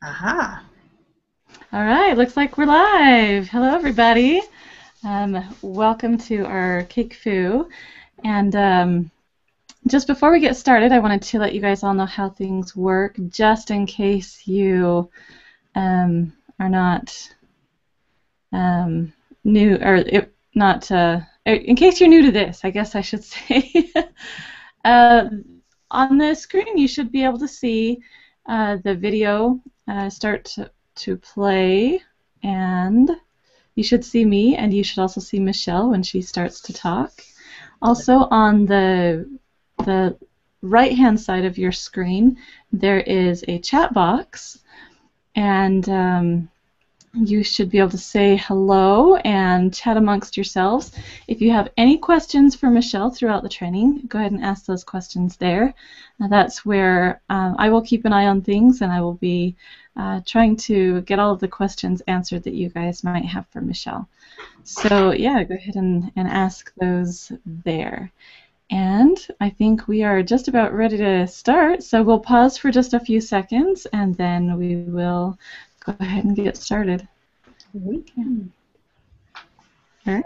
Aha. All right, looks like we're live. Hello, everybody. Welcome to our cake foo. And just before we get started, I wanted to let you guys all know how things work, just in case you are not new, or not, in case you're new to this, I guess I should say. uh, on the screen, you should be able to see the video start to play, and you should see me, and you should also see Michelle when she starts to talk. Also, on the right-hand side of your screen, there is a chat box, and you should be able to say hello and chat amongst yourselves. If you have any questions for Michelle throughout the training, go ahead and ask those questions there. That's where I will keep an eye on things, and I will be trying to get all of the questions answered that you guys might have for Michelle. So yeah, go ahead and ask those there. And I think we are just about ready to start, so we'll pause for just a few seconds, and then we will go ahead and get started. We can. All right.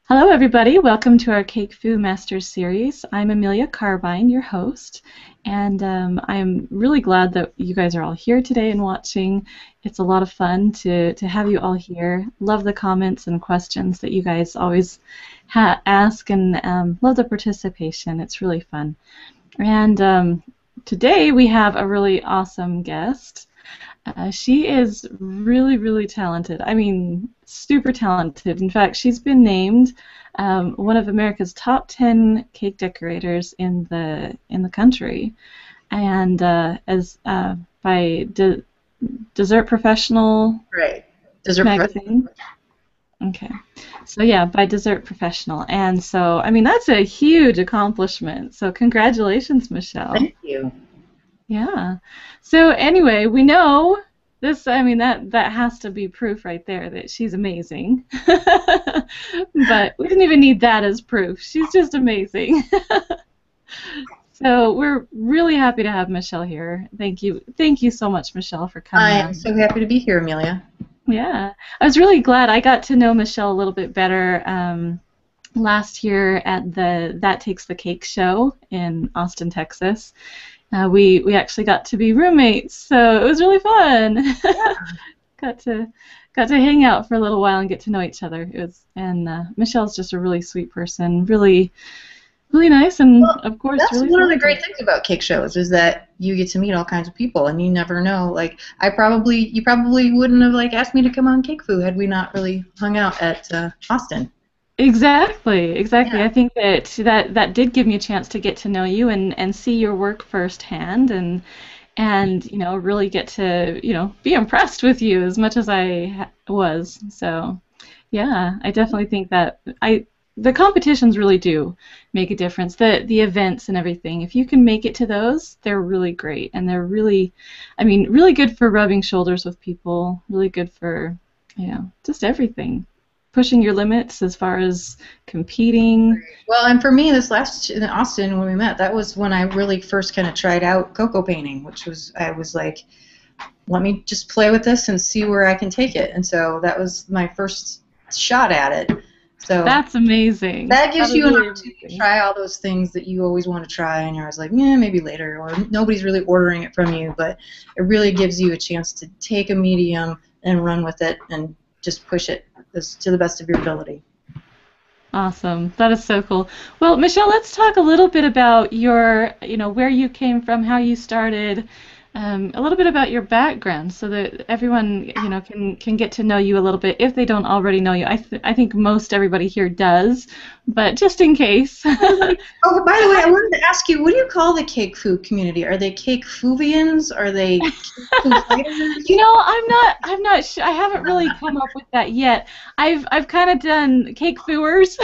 Hello, everybody. Welcome to our Cake Foo Masters series. I'm Amelia Carbine, your host, and I'm really glad that you guys are all here today and watching. It's a lot of fun to have you all here. Love the comments and questions that you guys always ask, and love the participation. It's really fun. And today we have a really awesome guest. She is really, really talented. I mean, super talented. In fact, she's been named one of America's top 10 cake decorators in the country, and as by Dessert Professional Right. Dessert magazine. Okay, so yeah, by Dessert Professional, and so I mean that's a huge accomplishment. So congratulations, Michelle. Thank you. Yeah. So anyway, we know this. I mean that has to be proof right there that she's amazing. But we didn't even need that as proof. She's just amazing. So we're really happy to have Michelle here. Thank you so much, Michelle, for coming. I am so happy to be here, Amelia. Yeah, I was really glad I got to know Michelle a little bit better last year at the That Takes the Cake show in Austin, Texas. We actually got to be roommates, so it was really fun. Yeah. got to hang out for a little while and get to know each other. Michelle's just a really sweet person, really nice, and Well, of course, that's really one of the fun. great things about cake shows is that you get to meet all kinds of people, and you never know. Like you probably wouldn't have asked me to come on Cake Foo had we not really hung out at Austin. Exactly. Yeah. I think that did give me a chance to get to know you and see your work firsthand, and really get to be impressed with you as much as I was. So yeah, I definitely think that the competitions really do make a difference. The events and everything. If you can make it to those, they're really great, and they're really, I mean, really good for rubbing shoulders with people. Really good for just everything. Pushing your limits as far as competing. Well, and for me, this last in Austin when we met, that was when I really first kind of tried out cocoa painting, I was like, let me just play with this and see where I can take it. And so that was my first shot at it. So That's amazing. that gives That is you an really opportunity to amazing. try all those things that you always want to try, and you're always like, yeah, maybe later, or nobody's really ordering it from you, but it really gives you a chance to take a medium and run with it and just push it to the best of your ability. Awesome. That is so cool. Well, Michelle, let's talk a little bit about where you came from, how you started, a little bit about your background, so that everyone, can get to know you a little bit if they don't already know you. I think most everybody here does, but just in case. Oh, by the way, I wanted to ask you, what do you call the cake food community? Are they cake foovians? Are they cake food fighters? I'm not sure. I haven't really come up with that yet. I've kind of done cake fooers.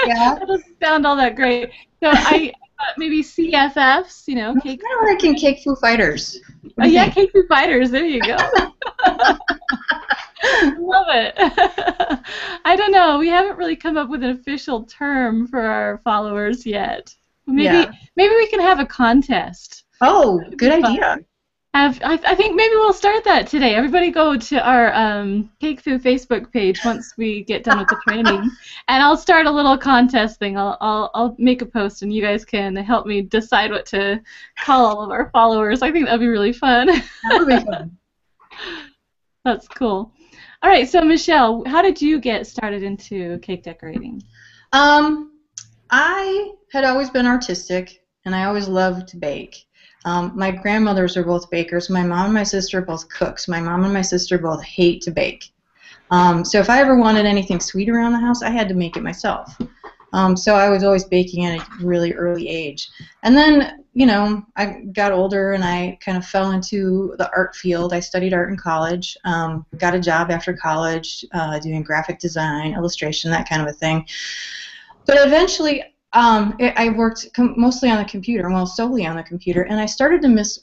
Yeah. That doesn't sound all that great. So I thought maybe CFFs, I'm cake. kind of liking cake food fighters. What Oh do you yeah, think? cake food fighters. There you go. Love it. I don't know. We haven't really come up with an official term for our followers yet. Yeah. Maybe we can have a contest. Oh, good Fun. idea. I think maybe we'll start that today. Everybody go to our Cake Foo Facebook page once we get done with the training, and I'll start a little contest thing. I'll make a post, and you guys can help me decide what to call all of our followers. I think that'd be really fun. That would be fun. That's cool. All right, so Michelle, how did you get started into cake decorating? I had always been artistic, and I always loved to bake. My grandmothers are both bakers. My mom and my sister are both cooks. My mom and my sister both hate to bake. So if I ever wanted anything sweet around the house, I had to make it myself. So I was always baking at a really early age. And then, you know, I got older and I kind of fell into the art field. I studied art in college, got a job after college doing graphic design, illustration, that kind of a thing. But eventually, I worked mostly on the computer, well, solely on the computer, and I started to miss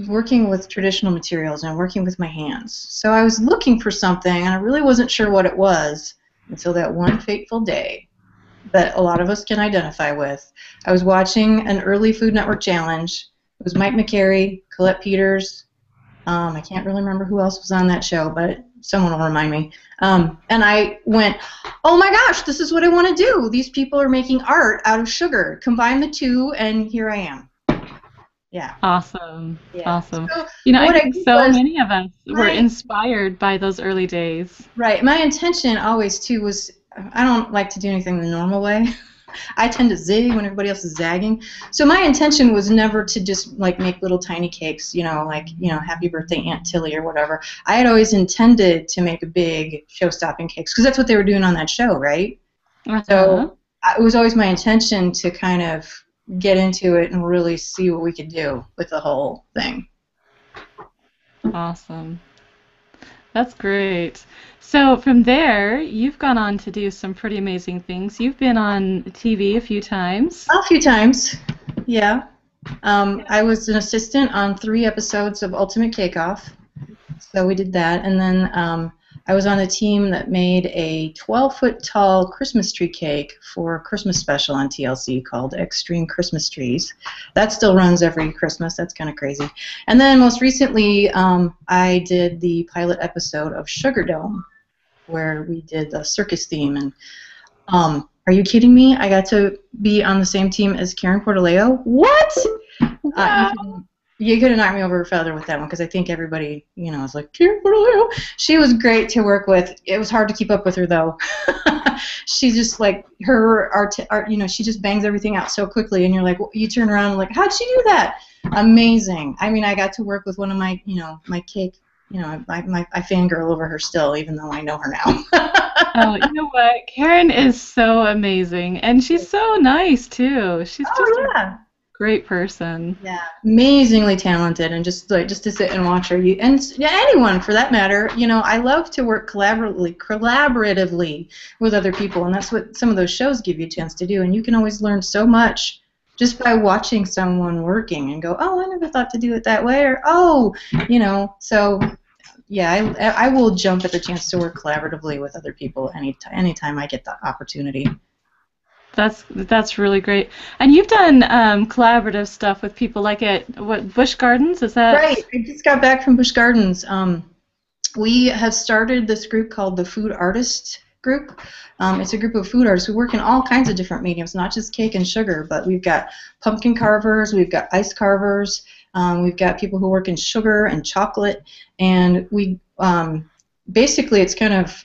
working with traditional materials and working with my hands. So I was looking for something, and I really wasn't sure what it was until that one fateful day that a lot of us can identify with. I was watching an early Food Network challenge. It was Mike McCary, Colette Peters. I can't really remember who else was on that show, but someone will remind me. And I went, oh my gosh, this is what I want to do. These people are making art out of sugar. Combine the two, and here I am. Yeah. Awesome. Yeah. Awesome. So you know, I think so many of us were inspired by those early days. Right. My intention always, too, was I don't like to do anything the normal way. I tend to zig when everybody else is zagging. So my intention was never to just like make little tiny cakes, you know, like, you know, happy birthday Aunt Tilly or whatever. I had always intended to make big show-stopping cakes because that's what they were doing on that show, right? So it was always my intention to kind of get into it and really see what we could do with the whole thing. Awesome. That's great. So from there, you've gone on to do some pretty amazing things. You've been on TV a few times. A few times, yeah. I was an assistant on 3 episodes of Ultimate Cake Off, so we did that. And then I was on a team that made a 12-foot tall Christmas tree cake for a Christmas special on TLC called Extreme Christmas Trees. That still runs every Christmas. That's kind of crazy. And then most recently, I did the pilot episode of Sugar Dome, where we did the circus theme. And are you kidding me? I got to be on the same team as Karen Portaleo. What? Wow. You could have knocked me over a feather with that one because I think everybody, you know, was like, Karen Portaleo. She was great to work with. It was hard to keep up with her, though. She just, like, her art, you know, she just bangs everything out so quickly, and you're like, you turn around and like, how'd she do that? Amazing. I mean, I got to work with one of my, you know, my cake, you know, I fangirl over her still, even though I know her now. Oh, you know what? Karen is so amazing, and she's so nice, too. She's just a great person. Yeah, amazingly talented, and just to sit and watch her, and yeah, anyone for that matter. You know, I love to work collaboratively with other people, and that's what some of those shows give you a chance to do. And you can always learn so much just by watching someone working and go, oh, I never thought to do it that way, or oh, you know. So yeah, I will jump at the chance to work collaboratively with other people anytime I get the opportunity. That's really great. And you've done collaborative stuff with people like at Busch Gardens, is that? Right. I just got back from Busch Gardens. We have started this group called the Food Artist Group. It's a group of food artists who work in all kinds of different mediums, not just cake and sugar, but we've got pumpkin carvers, we've got ice carvers, we've got people who work in sugar and chocolate, and we basically it's kind of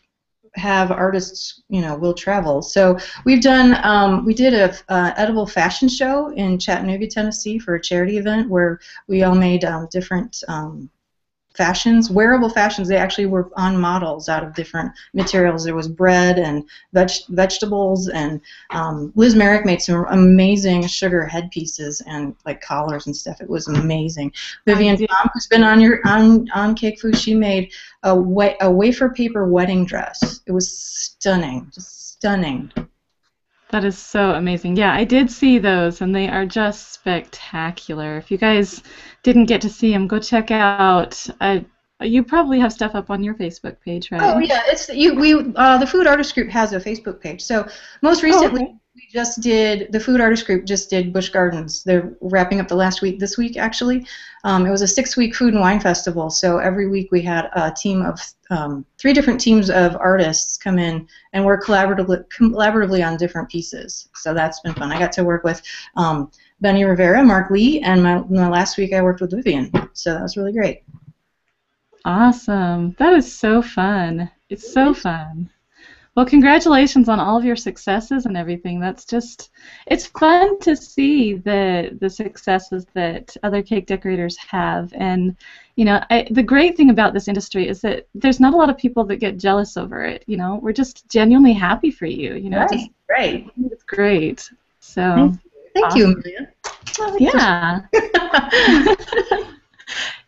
have artists, you know, will travel. So we've done, we did a edible fashion show in Chattanooga, Tennessee for a charity event where we all made different fashions, wearable fashions. They actually were on models out of different materials. There was bread and vegetables, and Liz Merrick made some amazing sugar headpieces and like collars and stuff. It was amazing. Vivian Tom, who's been on Cake Foo, she made a wafer paper wedding dress. It was stunning, just stunning. That is so amazing. Yeah, I did see those, and they are just spectacular. If you guys didn't get to see them, go check out. You probably have stuff up on your Facebook page, right? Oh yeah, it's the Food Artist Group has a Facebook page. So most recently, we just did, the food artist group just did Busch Gardens. They're wrapping up the last week, this week actually. It was a 6-week food and wine festival, so every week we had a team of 3 different teams of artists come in and work collaboratively on different pieces. So that's been fun. I got to work with Benny Rivera, Mark Lee, and my last week I worked with Vivian, so that was really great. Awesome. That is so fun. It's so fun. Well, congratulations on all of your successes and everything. That's just, it's fun to see the successes that other cake decorators have. And, you know, the great thing about this industry is that there's not a lot of people that get jealous over it. You know, we're just genuinely happy for you. You know, Right, right. It's great. So, Thank you, Amelia. Yeah.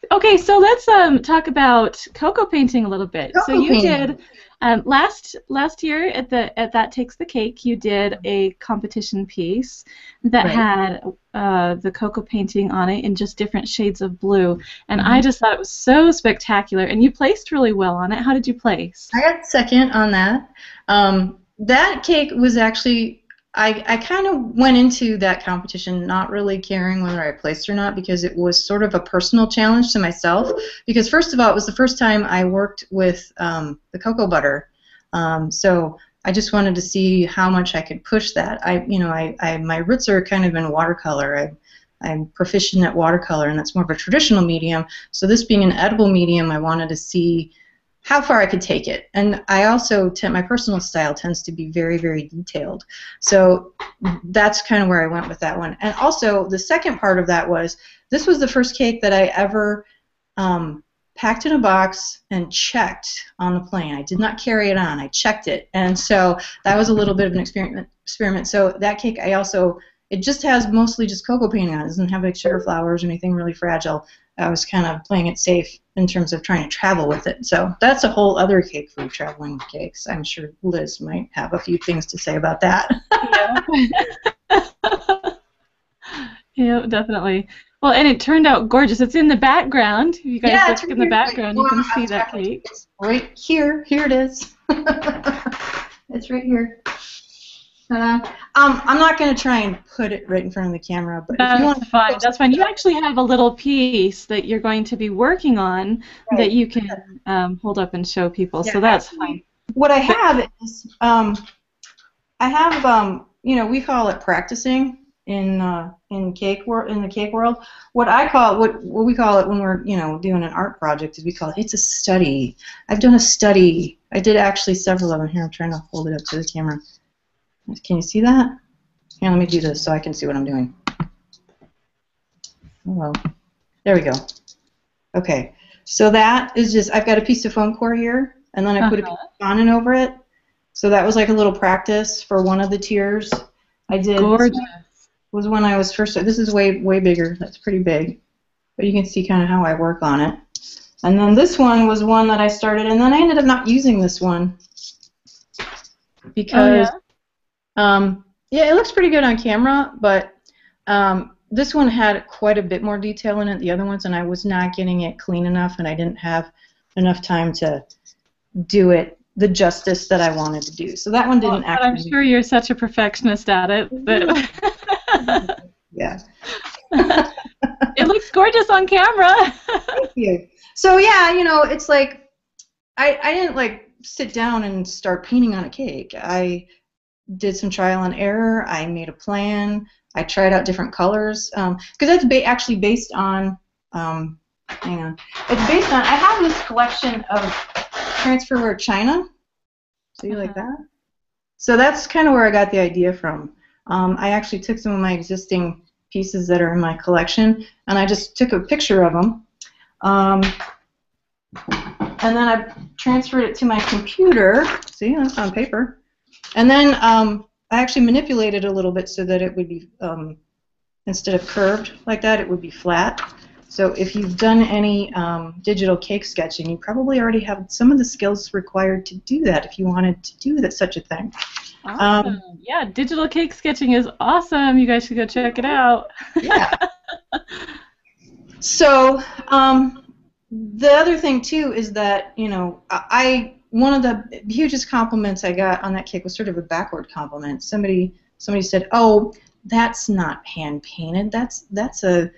Okay, so let's talk about cocoa painting a little bit. So you did last year at That Takes the Cake, you did a competition piece that had the cocoa painting on it in just different shades of blue, and I just thought it was so spectacular. And you placed really well on it. How did you place? I got second on that. That cake was actually, I kind of went into that competition not really caring whether I placed or not, because it was sort of a personal challenge to myself. Because first of all, it was the first time I worked with the cocoa butter, so I just wanted to see how much I could push that. My roots are kind of in watercolor. I'm proficient at watercolor, and that's more of a traditional medium. So this being an edible medium, I wanted to see how far I could take it. And I also, my personal style tends to be very, very detailed. So that's kind of where I went with that one. And also, the second part of that was, this was the first cake that I ever packed in a box and checked on the plane. I did not carry it on. I checked it. And so that was a little bit of an experiment. So that cake, it just has mostly just cocoa painting on it. It doesn't have like sugar flowers or anything really fragile. I was kind of playing it safe in terms of trying to travel with it. So that's a whole other cake for traveling with cakes. I'm sure Liz might have a few things to say about that. Yeah. Yeah, definitely. Well, and it turned out gorgeous. It's in the background. If you guys look in the background, you can see that cake. It's right here. Here it is. It's right here. I'm not going to try and put it right in front of the camera, but if you want to, that's fine. You actually have a little piece that you're going to be working on that you can hold up and show people. Yeah, so that's fine. What I have is we call it practicing in the cake world. What we call it when we're doing an art project is we call it's a study. I've done a study. I did actually several of them here. I'm trying to hold it up to the camera. Can you see that? Here, let me do this so I can see what I'm doing. Oh, well, there we go. Okay, so that is just, I've got a piece of foam core here, and then I put a piece of fondant over it. So that was like a little practice for one of the tiers. I did. Gorgeous. Was when I was first. This is way bigger. That's pretty big, but you can see kind of how I work on it. And then this one was one that I started, and then I ended up not using this one because. Yeah, it looks pretty good on camera, but this one had quite a bit more detail in it, the other ones, and I was not getting it clean enough, and I didn't have enough time to do it the justice that I wanted to do. So that one didn't actually... I'm sure you're such a perfectionist at it. But yeah. It looks gorgeous on camera. Thank you. So yeah, it's like I didn't sit down and start painting on a cake. I did some trial and error. I made a plan. I tried out different colors because that's actually based on. Hang on. It's based on. I have this collection of transferware china. So you like that? So that's kind of where I got the idea from. I actually took some of my existing pieces that are in my collection, and I just took a picture of them. And then I transferred it to my computer. See, that's on paper. And then I actually manipulated it a little bit so that it would be, instead of curved like that, it would be flat. So if you've done any digital cake sketching, you probably already have some of the skills required to do that if you wanted to do that, such a thing. Awesome. Yeah, digital cake sketching is awesome. You guys should go check it out. Yeah. So the other thing, too, is that, one of the hugest compliments I got on that cake was sort of a backward compliment. Somebody somebody said, "Oh, that's not hand painted. That's a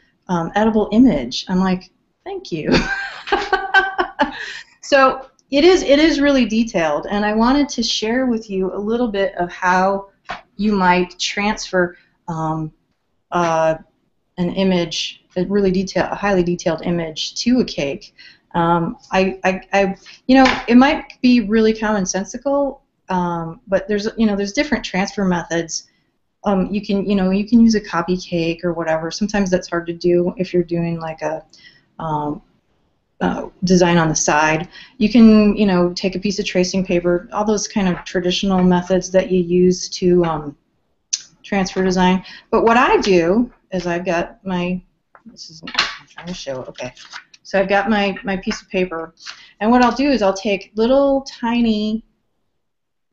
edible image." I'm like, "Thank you." So it is really detailed, and I wanted to share with you a little bit of how you might transfer an image, a highly detailed image, to a cake. It might be really commonsensical, but there's different transfer methods. You can use a copy cake or whatever. Sometimes that's hard to do if you're doing like a design on the side. You can take a piece of tracing paper, all those kind of traditional methods that you use to transfer design. But what I do is I'm trying to show it. Okay, so I've got my piece of paper, and what I'll do is I'll take little tiny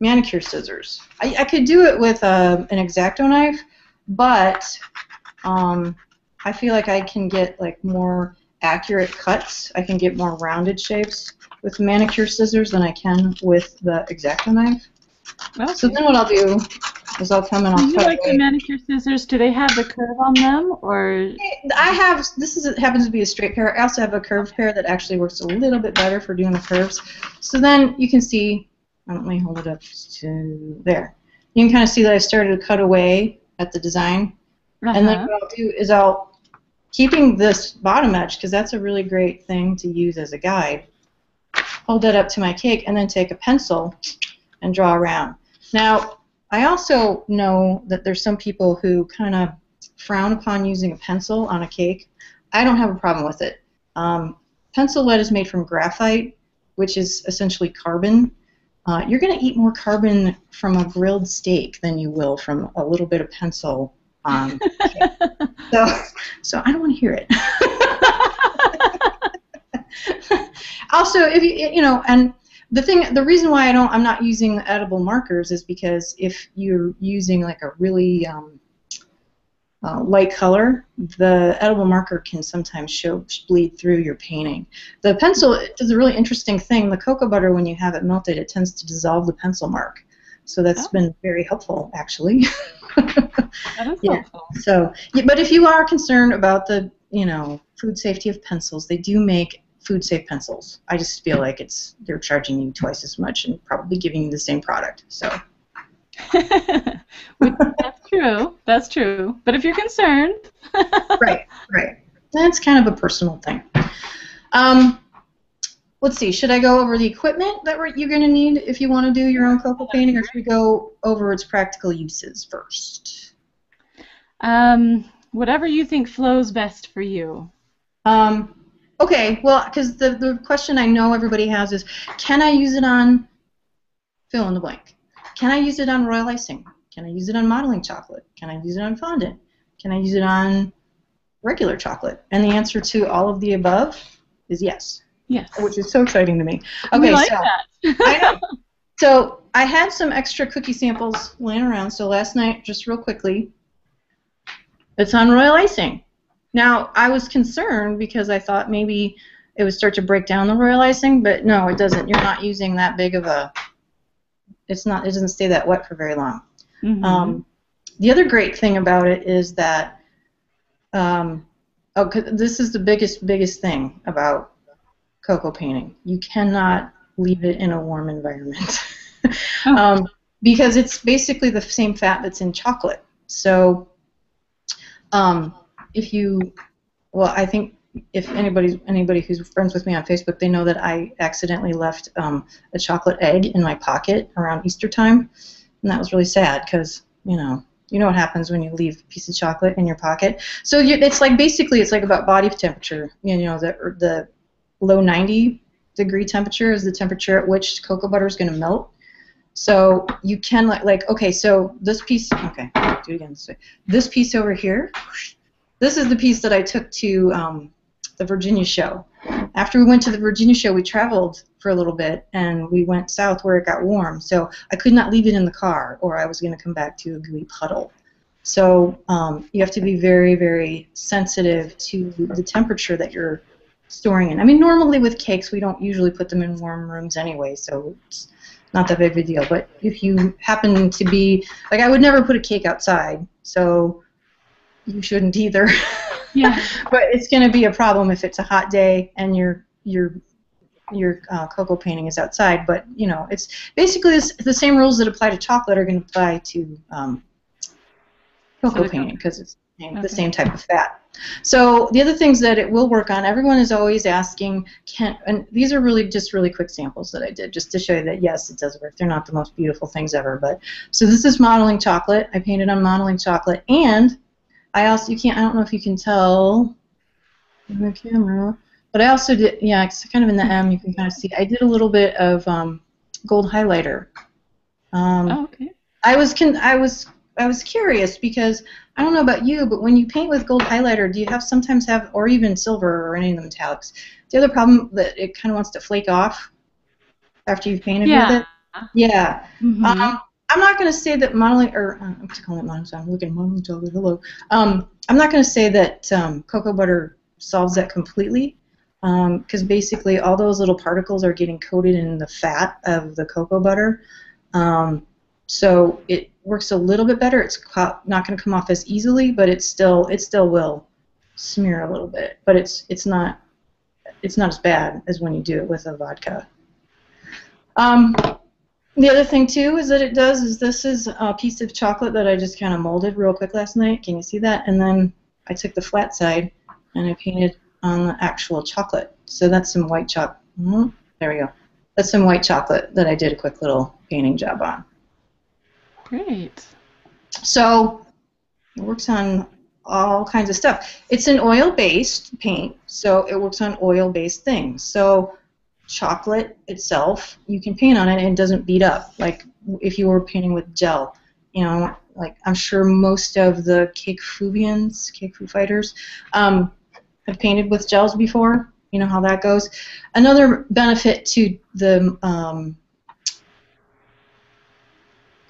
manicure scissors. I could do it with an X-Acto knife, but I feel like I can get like more accurate cuts. I can get more rounded shapes with manicure scissors than I can with the X-Acto knife. Okay. So then what I'll do is I'll come and I'll cut away. The manicure scissors, do they have the curve on them, or? I have, happens to be a straight pair. I also have a curved pair that actually works a little bit better for doing the curves. So then you can see, let me hold it up to there. You can kind of see that I started to cut away at the design. And then what I'll do is keeping this bottom edge, because that's a really great thing to use as a guide, hold that up to my cake and then take a pencil and draw around. Now, I also know that there's some people who kind of frown upon using a pencil on a cake. I don't have a problem with it. Pencil lead is made from graphite, which is essentially carbon. You're going to eat more carbon from a grilled steak than you will from a little bit of pencil on cake. So I don't want to hear it. Also, if and the reason why I'm not using the edible markers is because if you're using like a really light color, the edible marker can sometimes bleed through your painting. The pencil is a really interesting thing. The cocoa butter, when you have it melted, it tends to dissolve the pencil mark. So that's been very helpful, actually. That is helpful. So, but if you are concerned about the food safety of pencils, they do make food-safe pencils. I just feel like they're charging you twice as much and probably giving you the same product. So. That's true. That's true. But if you're concerned. Right. That's kind of a personal thing. Let's see. Should I go over the equipment that you're going to need if you want to do your own cocoa painting, or should we go over its practical uses first? Whatever you think flows best for you. Okay, well, because the question I know everybody has is, can I use it on fill in the blank? Can I use it on royal icing? Can I use it on modeling chocolate? Can I use it on fondant? Can I use it on regular chocolate? And the answer to all of the above is yes. Yes. Which is so exciting to me. Okay, that. I know. So I had some extra cookie samples laying around. So last night, just real quickly, it's on royal icing. Now, I was concerned because I thought maybe it would start to break down the royal icing, but no, it doesn't. You're not using that big of a. It doesn't stay that wet for very long. Mm-hmm. The other great thing about it is that, this is the biggest thing about cocoa painting. You cannot leave it in a warm environment because it's basically the same fat that's in chocolate. So, I think if anybody who's friends with me on Facebook, they know that I accidentally left a chocolate egg in my pocket around Easter time, and that was really sad because you know what happens when you leave a piece of chocolate in your pocket. So it's like about body temperature. The low 90-degree temperature is the temperature at which cocoa butter is going to melt. So you can so this piece. Okay, do it again this way. This piece over here. This is the piece that I took to the Virginia show. After we went to the Virginia show, we traveled for a little bit, and we went south where it got warm. So I could not leave it in the car, or I was going to come back to a gooey puddle. So you have to be very, very sensitive to the temperature that you're storing in. I mean, normally with cakes, we don't usually put them in warm rooms anyway, so not that big of a deal. But if you happen to be, like, I would never put a cake outside, so you shouldn't either. Yeah. But it's going to be a problem if it's a hot day and your cocoa painting is outside. But you know, it's basically the same rules that apply to chocolate are going to apply to cocoa painting because it's the same type of fat. So the other things that it will work on, everyone is always asking, and these are really just really quick samples that I did just to show you that yes, it does work. They're not the most beautiful things ever, but so this is modeling chocolate. I painted on modeling chocolate, and I also, I don't know if you can tell in the camera, but I also did, yeah, it's kind of in the M, you can kind of see, I did a little bit of gold highlighter. Okay. I was curious because I don't know about you, but when you paint with gold highlighter, do you sometimes have, or even silver or any of the metallics, the other problem that it kind of wants to flake off after you've painted with it? Yeah. Mm-hmm. I'm not going to say that modeling, or I'm calling it modeling, so I'm looking at modeling chocolate, hello. I'm not going to say that cocoa butter solves that completely, because basically all those little particles are getting coated in the fat of the cocoa butter. So it works a little bit better. It's not going to come off as easily, but it still will smear a little bit. But it's not as bad as when you do it with a vodka. The other thing too is that it does is this is a piece of chocolate that I just kind of molded real quick last night. Can you see that? And then I took the flat side and I painted on the actual chocolate. So that's some white chocolate. There we go. That's some white chocolate that I did a quick little painting job on. Great. So it works on all kinds of stuff. It's an oil-based paint, so it works on oil-based things. So chocolate itself, you can paint on it and it doesn't beat up like if you were painting with gel. You know, like I'm sure most of the cake foo fighters, have painted with gels before. You know how that goes. Another benefit to the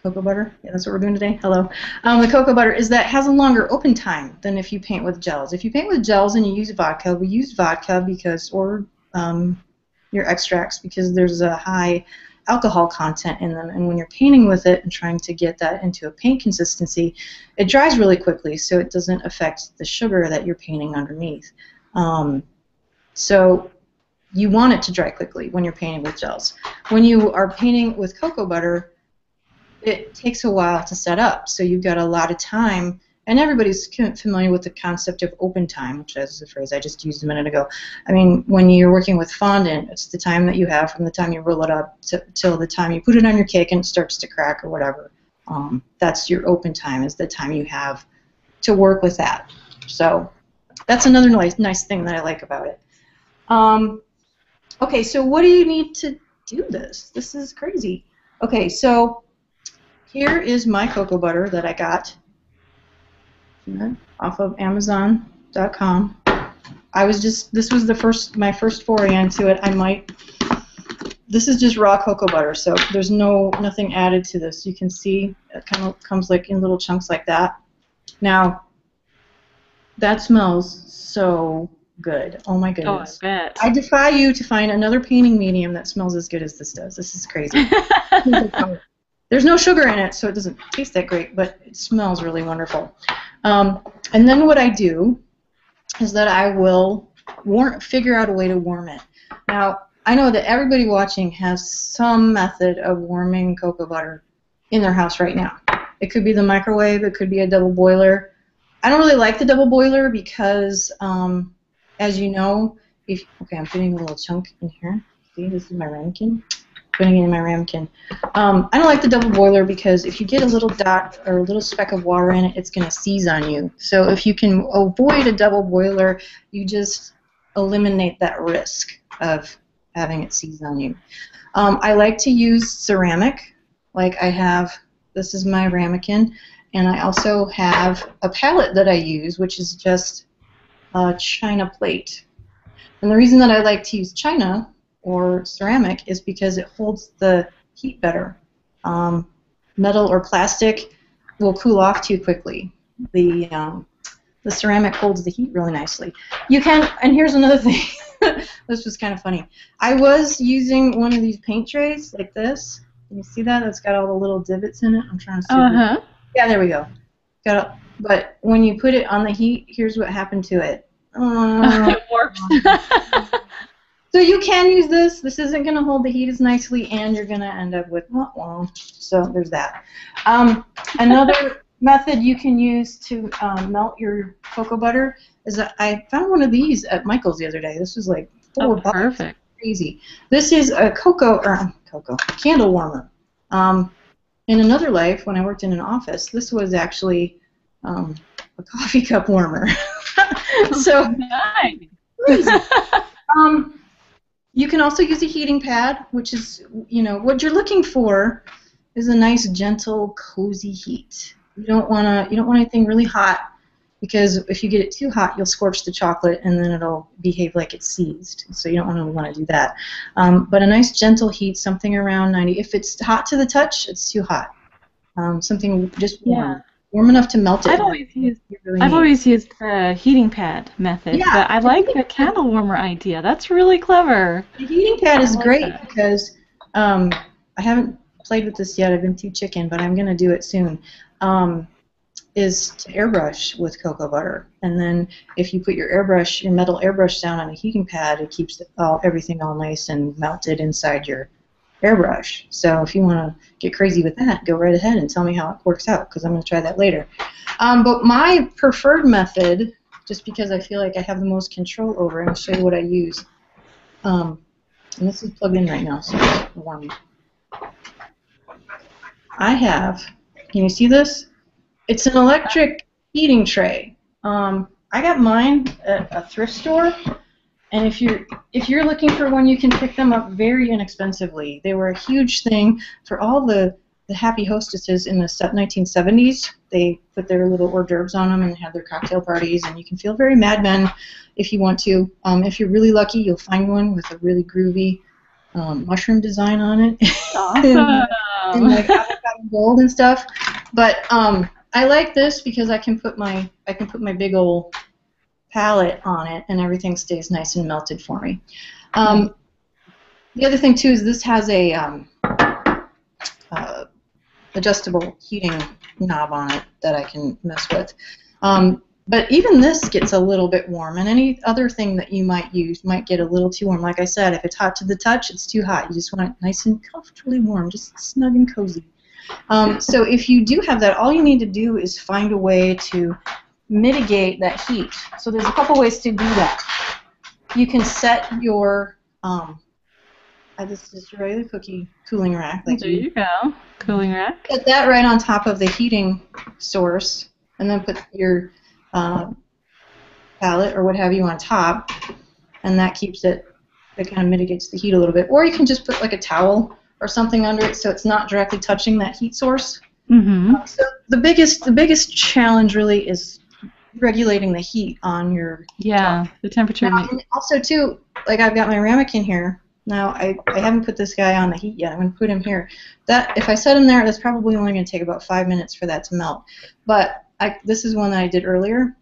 cocoa butter, yeah, that's what we're doing today, hello. The cocoa butter is that it has a longer open time than if you paint with gels. If you paint with gels and you use vodka, we use vodka because, or your extracts, because there's a high alcohol content in them, and when you're painting with it and trying to get that into a paint consistency, it dries really quickly, so it doesn't affect the sugar that you're painting underneath. So you want it to dry quickly when you're painting with gels. When you are painting with cocoa butter, it takes a while to set up, so you've got a lot of time, and everybody's familiar with the concept of open time, which is a phrase I just used a minute ago. I mean, when you're working with fondant, it's the time that you have from the time you roll it up till the time you put it on your cake and it starts to crack or whatever. That's your open time, is the time you have to work with that. So that's another nice thing that I like about it. Okay, so what do you need to do this? This is crazy. Okay, so here is my cocoa butter that I got off of Amazon.com. This was my first foray into it. This is just raw cocoa butter, so there's nothing added to this. You can see it kind of comes like in little chunks like that. Now, that smells so good. Oh my goodness. Oh, I bet. I defy you to find another painting medium that smells as good as this does. This is crazy. There's no sugar in it, so it doesn't taste that great, but it smells really wonderful. And then what I do is that I will figure out a way to warm it. Now, I know that everybody watching has some method of warming cocoa butter in their house right now. It could be the microwave, it could be a double boiler. I don't really like the double boiler because, as you know, okay, I'm putting a little chunk in here. See, this is my ramekin. Putting it in my ramekin. I don't like the double boiler because if you get a little dot or a little speck of water in it, it's going to seize on you. So if you can avoid a double boiler, you just eliminate that risk of having it seize on you. I like to use ceramic. Like this is my ramekin, and I also have a palette that I use, which is just a china plate. And the reason that I like to use china or ceramic is because it holds the heat better. Metal or plastic will cool off too quickly. The ceramic holds the heat really nicely. You can, and here's another thing. This was kind of funny. I was using one of these paint trays like this, Can you see that? It's got all the little divots in it. I'm trying to see. Uh-huh. Yeah, there we go. But when you put it on the heat, here's what happened to it. It warps. So you can use this. This isn't going to hold the heat as nicely, and you're going to end up with so there's that. Another method you can use to melt your cocoa butter is that I found one of these at Michael's the other day. This was like $4. Perfect. Crazy. This is a candle warmer. In another life, when I worked in an office, this was actually a coffee cup warmer. So nice. You can also use a heating pad, which is, what you're looking for is a nice, gentle, cozy heat. You don't want anything really hot, because if you get it too hot, you'll scorch the chocolate, and then it'll behave like it's seized. So you don't want to do that. But a nice, gentle heat, something around 90. If it's hot to the touch, it's too hot. Something just warm. Warm enough to melt it. I've always used the heating pad method, but I like the candle warmer idea. That's really clever. The heating pad is great because I haven't played with this yet. I've been too chicken, but I'm going to do it soon. Is to airbrush with cocoa butter, and then if you put your metal airbrush down on a heating pad, it keeps everything all nice and melted inside your airbrush. So if you want to get crazy with that, go right ahead and tell me how it works out, because I'm going to try that later. But my preferred method, just because I feel like I have the most control over it, I'll show you what I use. And this is plugged in right now, so it's warm. Can you see this? It's an electric heating tray. I got mine at a thrift store. And if you're looking for one, you can pick them up very inexpensively. They were a huge thing for all the happy hostesses in the 1970s. They put their little hors d'oeuvres on them and had their cocktail parties, and you can feel very Mad Men if you want to. If you're really lucky, you'll find one with a really groovy mushroom design on it. Awesome. and like avocado gold and stuff. But I like this because I can put my big old palette on it, and everything stays nice and melted for me. The other thing too is this has a adjustable heating knob on it that I can mess with. But even this gets a little bit warm, and any other thing that you might use might get a little too warm. Like I said, if it's hot to the touch, it's too hot. You just want it nice and comfortably warm, just snug and cozy. So if you do have that, all you need to do is find a way to mitigate that heat. So there's a couple ways to do that. You can set your this is your regular cookie cooling rack. There you go, cooling rack. Put that right on top of the heating source, and then put your palette or what have you on top, and that keeps it. It kind of mitigates the heat a little bit. Or you can just put like a towel or something under it, so it's not directly touching that heat source. Mm-hmm. So the biggest challenge really is regulating the heat on your the temperature. Now, and also too, like I've got my ramekin here. Now I haven't put this guy on the heat yet. I'm going to put him here. That if I set him there, that's probably only going to take about 5 minutes for that to melt. But this is one that I did earlier.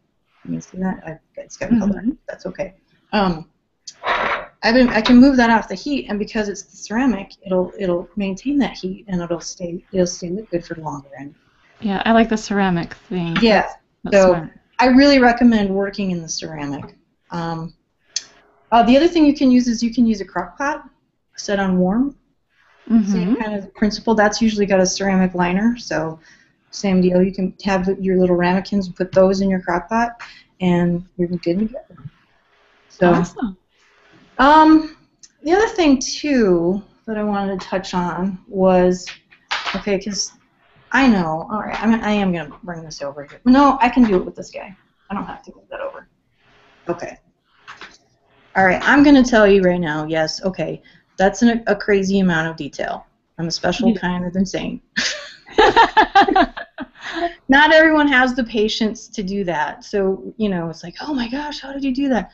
You can see that it's got color. That's okay. I can move that off the heat, and because it's the ceramic, it'll maintain that heat, and it'll stay liquid for longer. And yeah, I like the ceramic thing. Yeah. That's so smart. I really recommend working in the ceramic. The other thing you can use is you can use a crock pot set on warm. Same kind of principle. That's usually got a ceramic liner, so same deal. You can have your little ramekins and put those in your crock pot, and you're good to go. So, awesome. The other thing too that I wanted to touch on was, because I know, all right, I am going to bring this over here. No, I can do it with this guy. I don't have to move that over. Okay. All right, I'm going to tell you right now, yes, okay, that's a crazy amount of detail. I'm a special kind of insane. Not everyone has the patience to do that. So, it's like, oh my gosh, how did you do that?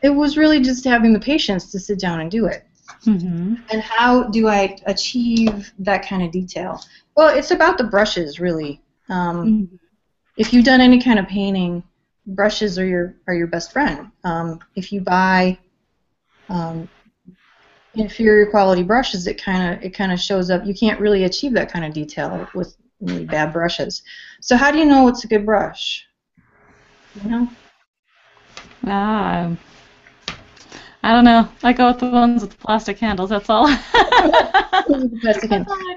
It was really just having the patience to sit down and do it. And how do I achieve that kind of detail? Well, it's about the brushes, really. If you've done any kind of painting, brushes are your best friend. If you buy inferior quality brushes, it kind of shows up. You can't really achieve that kind of detail with really bad brushes. So how do you know what's a good brush? You know? Ah, I don't know. I go with the ones with the plastic handles. That's all.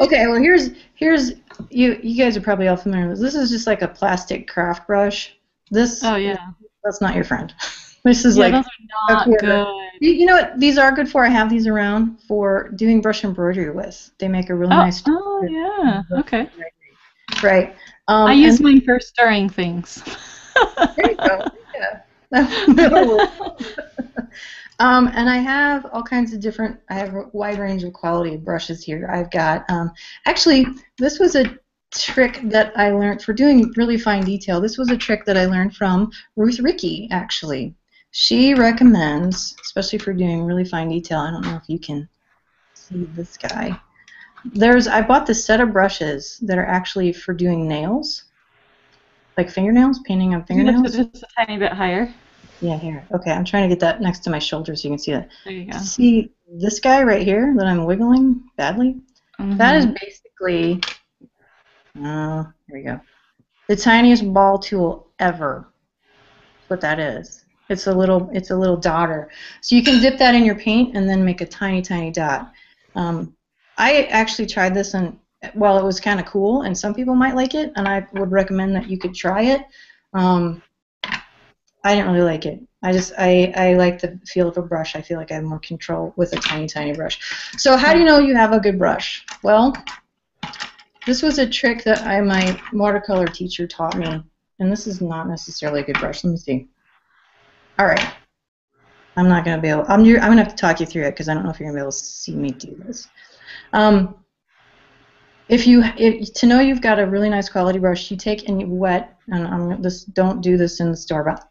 Okay, well here's you guys are probably all familiar with this. This is just like a plastic craft brush. Oh yeah. That's not your friend. This is Yeah, like those are not good. You know what these are good for? I have these around for doing brush embroidery with. They make a really nice. Oh yeah. Okay. Right. I use mine for stirring things. There you go. Yeah. That'll work. And I have all kinds of different, I have a wide range of quality of brushes here. I've got, actually, this was a trick that I learned for doing really fine detail. This was a trick that I learned from Ruth Rickey, actually. She recommends, especially for doing really fine detail, I don't know if you can see this guy. I bought this set of brushes that are actually for doing nails, like fingernails, painting on fingernails. Just a tiny bit higher. Yeah, here. Okay, I'm trying to get that next to my shoulder so you can see that. There you go. See this guy right here that I'm wiggling badly? That is basically, here we go, the tiniest ball tool ever. That's what that is. It's a little dotter. So you can dip that in your paint and then make a tiny, tiny dot. I actually tried this, and well, it was kind of cool, and some people might like it, and I would recommend that you could try it. I didn't really like it. I like the feel of a brush. I feel like I have more control with a tiny, tiny brush. So how do you know you have a good brush? Well, this was a trick that my watercolor teacher taught me, and this is not necessarily a good brush. Let me see. All right. I'm not going to be able. I'm going to have to talk you through it because I don't know if you're going to be able to see me do this. To know you've got a really nice quality brush, you take and you wet, and don't do this in the store, but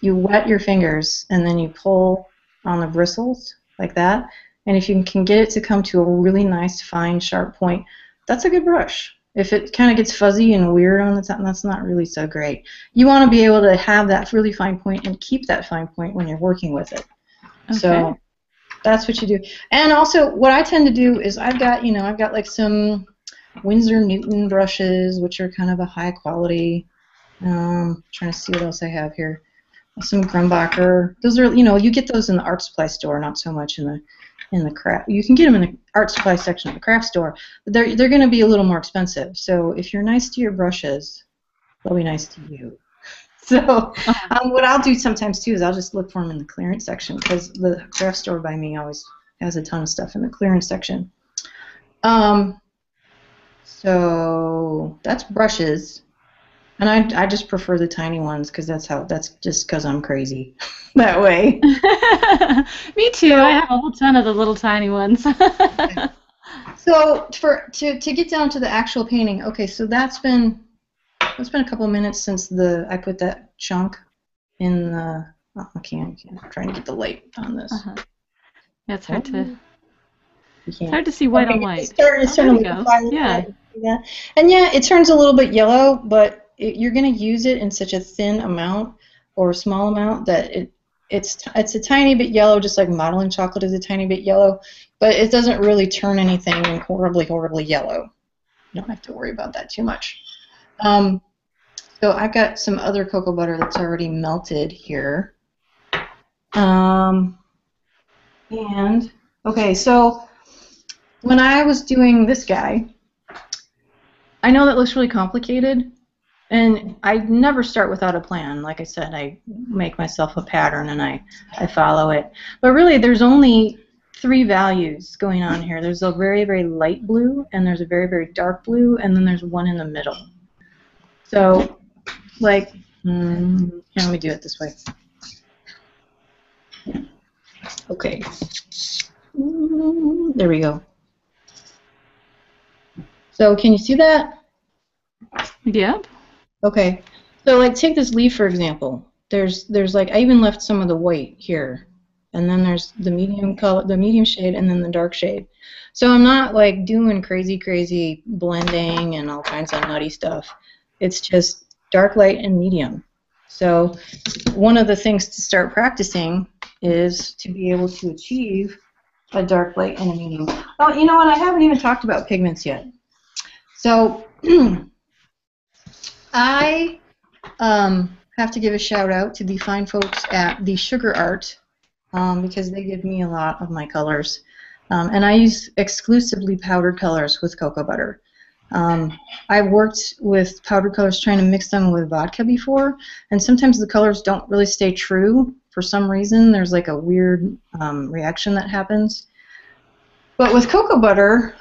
you wet your fingers and then you pull on the bristles like that, and if you can get it to come to a really nice, fine, sharp point, that's a good brush. If it kind of gets fuzzy and weird on the top, that's not really so great. You want to be able to have that really fine point and keep that fine point when you're working with it. Okay. So that's what you do. And also, what I tend to do is I've got like some Winsor Newton brushes, which are kind of a high quality. Trying to see what else I have here. Some Grumbacher. Those are, you get those in the art supply store, not so much in the craft. You can get them in the art supply section of the craft store, but they're going to be a little more expensive. So if you're nice to your brushes, they'll be nice to you. So what I'll do sometimes too is I'll just look for them in the clearance section, because the craft store by me always has a ton of stuff in the clearance section. So that's brushes. And I just prefer the tiny ones because that's just because I'm crazy that way. Me too. I have a whole ton of the little tiny ones. Okay. So to get down to the actual painting, okay, so it's been a couple of minutes since I put that chunk in the. Oh, I can't. I'm trying to get the light on this. Yeah, it's hard to. It's hard to see white on white. It's starting to look yeah. And yeah, it turns a little bit yellow, but you're going to use it in such a thin amount or a small amount that it's a tiny bit yellow, just like modeling chocolate is a tiny bit yellow, but it doesn't really turn anything horribly, horribly yellow. You don't have to worry about that too much. So I've got some other cocoa butter that's already melted here. And okay, so when I was doing this guy, I know that looks really complicated, and I never start without a plan. Like I said, I make myself a pattern and I follow it. But really, there's only 3 values going on here. There's a very, very light blue, and there's a very, very dark blue, and then there's one in the middle. So, like, here, let me do it this way. Okay. There we go. So, can you see that? Yep. Okay, so like take this leaf for example. There's like I even left some of the white here, and then there's the medium color, the medium shade, and then the dark shade. So I'm not like doing crazy blending and all kinds of nutty stuff. It's just dark, light, and medium. So one of the things to start practicing is to be able to achieve a dark, light, and a medium. Oh, you know what? I haven't even talked about pigments yet. So I have to give a shout out to the fine folks at the Sugar Art because they give me a lot of my colors. And I use exclusively powdered colors with cocoa butter. I've worked with powdered colors trying to mix them with vodka before, and sometimes the colors don't really stay true. For some reason, there's like a weird reaction that happens. But with cocoa butter,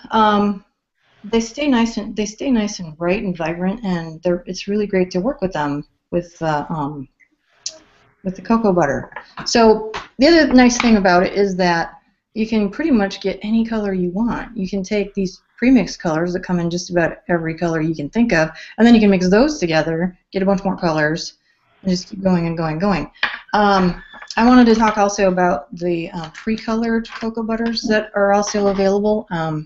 they stay nice and bright and vibrant, and it's really great to work with them with the cocoa butter. So the other nice thing about it is that you can pretty much get any color you want. You can take these pre-mixed colors that come in just about every color you can think of, and then you can mix those together, get a bunch more colors, and just keep going and going and going. I wanted to talk also about the pre-colored cocoa butters that are also available. I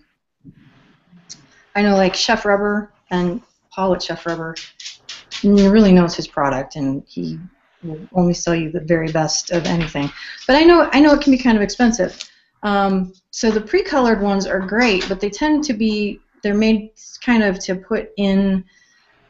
know like Chef Rubber and Paul at Chef Rubber really knows his product, and he will only sell you the very best of anything. But I know it can be kind of expensive. So the pre-colored ones are great, but they tend to be, they're made kind of to put in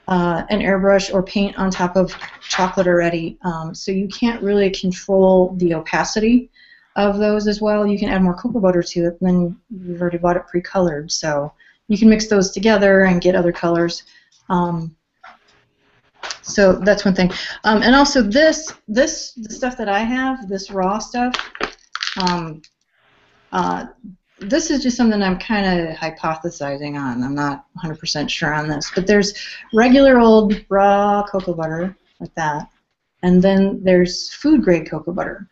an airbrush or paint on top of chocolate already, so you can't really control the opacity of those as well. You can add more cocoa butter to it, and then you've already bought it pre-colored, so you can mix those together and get other colors. So that's one thing. And also the stuff that I have, this raw stuff, this is just something I'm kind of hypothesizing on. I'm not 100% sure on this. But there's regular old raw cocoa butter, like that. And then there's food-grade cocoa butter.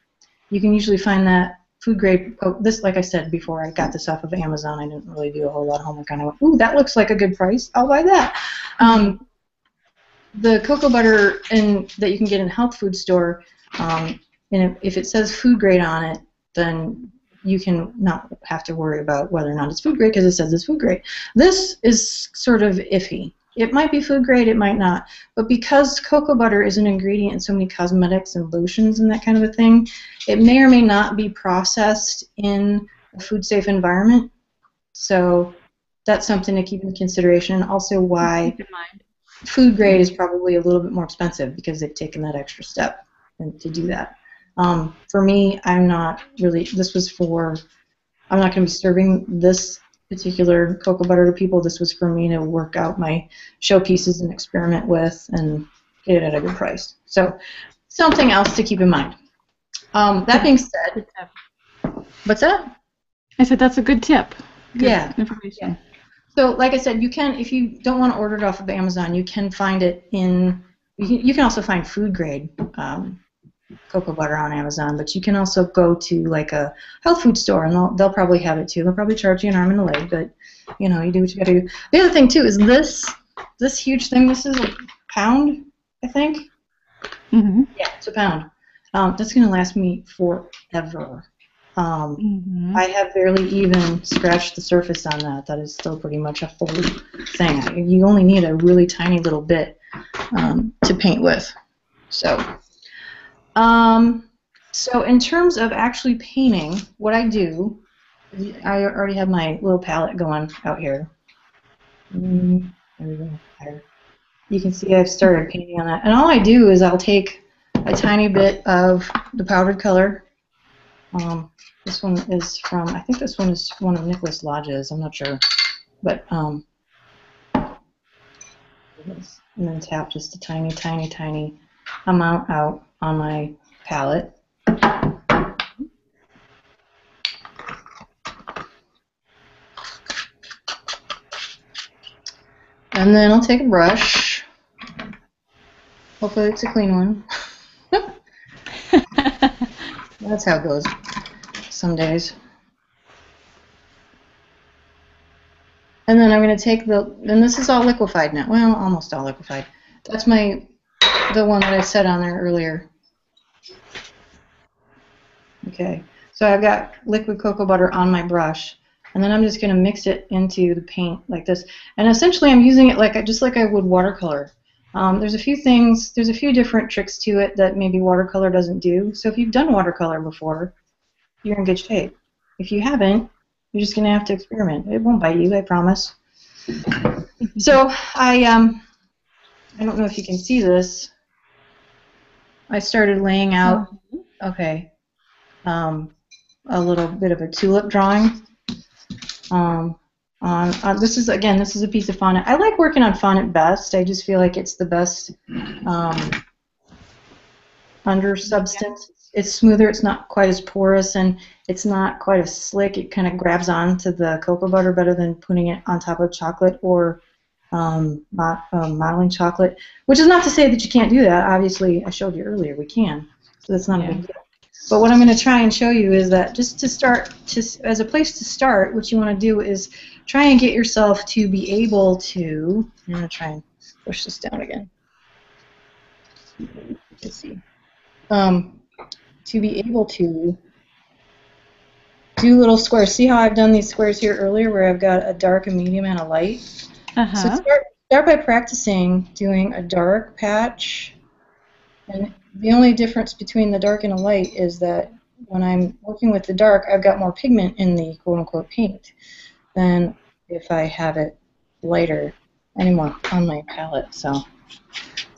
You can usually find that food-grade, this, like I said before, I got this off of Amazon. I didn't really do a whole lot of homework on it. Ooh, that looks like a good price. I'll buy that. The cocoa butter that you can get in a health food store, and if it says food grade on it, then you can not have to worry about whether or not it's food grade because it says it's food grade. This is sort of iffy. It might be food grade, it might not. But because cocoa butter is an ingredient in so many cosmetics and lotions and that kind of a thing, it may or may not be processed in a food-safe environment. So that's something to keep in consideration, and also why food grade is probably a little bit more expensive because they've taken that extra step to do that. For me, I'm not going to be serving this particular cocoa butter to people. This was for me to work out my showpieces and experiment with and get it at a good price. So something else to keep in mind. That being said, what's that? I said that's a good tip. Good information. Yeah. So, like I said, you can, if you don't want to order it off of Amazon, you can find it in. You can also find food grade cocoa butter on Amazon, but you can also go to like a health food store, and they'll probably have it too. They'll probably charge you an arm and a leg, but you know, you do what you got to do. The other thing too is this huge thing. This is a pound, I think. Mm-hmm. Yeah, it's a pound. That's gonna last me forever. I have barely even scratched the surface on that. That is still pretty much a full thing. You only need a really tiny little bit to paint with. So in terms of actually painting, what I do, I already have my little palette going out here. There we go. There. You can see I've started painting on that. And all I do is I'll take a tiny bit of the powdered color. This one is from, I think this one is one of Nicholas Lodge's, I'm not sure. But, and then tap just a tiny, tiny, tiny amount out on my palette. And then I'll take a brush. Hopefully it's a clean one. That's how it goes some days. And then I'm going to take and this is all liquefied now. Well, almost all liquefied. That's the one that I set on there earlier. Okay, so I've got liquid cocoa butter on my brush, and then I'm just going to mix it into the paint like this. And essentially I'm using it just like I would watercolor. There's a few different tricks to it that maybe watercolor doesn't do. So if you've done watercolor before, you're in good shape. if you haven't, you're just going to have to experiment. It won't bite you, I promise. So I don't know if you can see this. I started laying out, okay, a little bit of a tulip drawing. This is a piece of fondant. I like working on fondant best. I just feel like it's the best under substance. It's smoother. It's not quite as porous, and it's not quite as slick. It kind of grabs onto the cocoa butter better than putting it on top of chocolate or modeling chocolate. Which is not to say that you can't do that. Obviously, I showed you earlier we can, so that's not a big deal. But what I'm going to try and show you is that just to start, as a place to start, what you want to do is try and get yourself to be able to. I'm going to try and push this down again. Let's see. To be able to do little squares. See how I've done these squares here earlier where I've got a dark, a medium, and a light? So start by practicing doing a dark patch. And the only difference between the dark and a light is that when I'm working with the dark, I've got more pigment in the quote-unquote paint than if I have it lighter anymore on my palette. So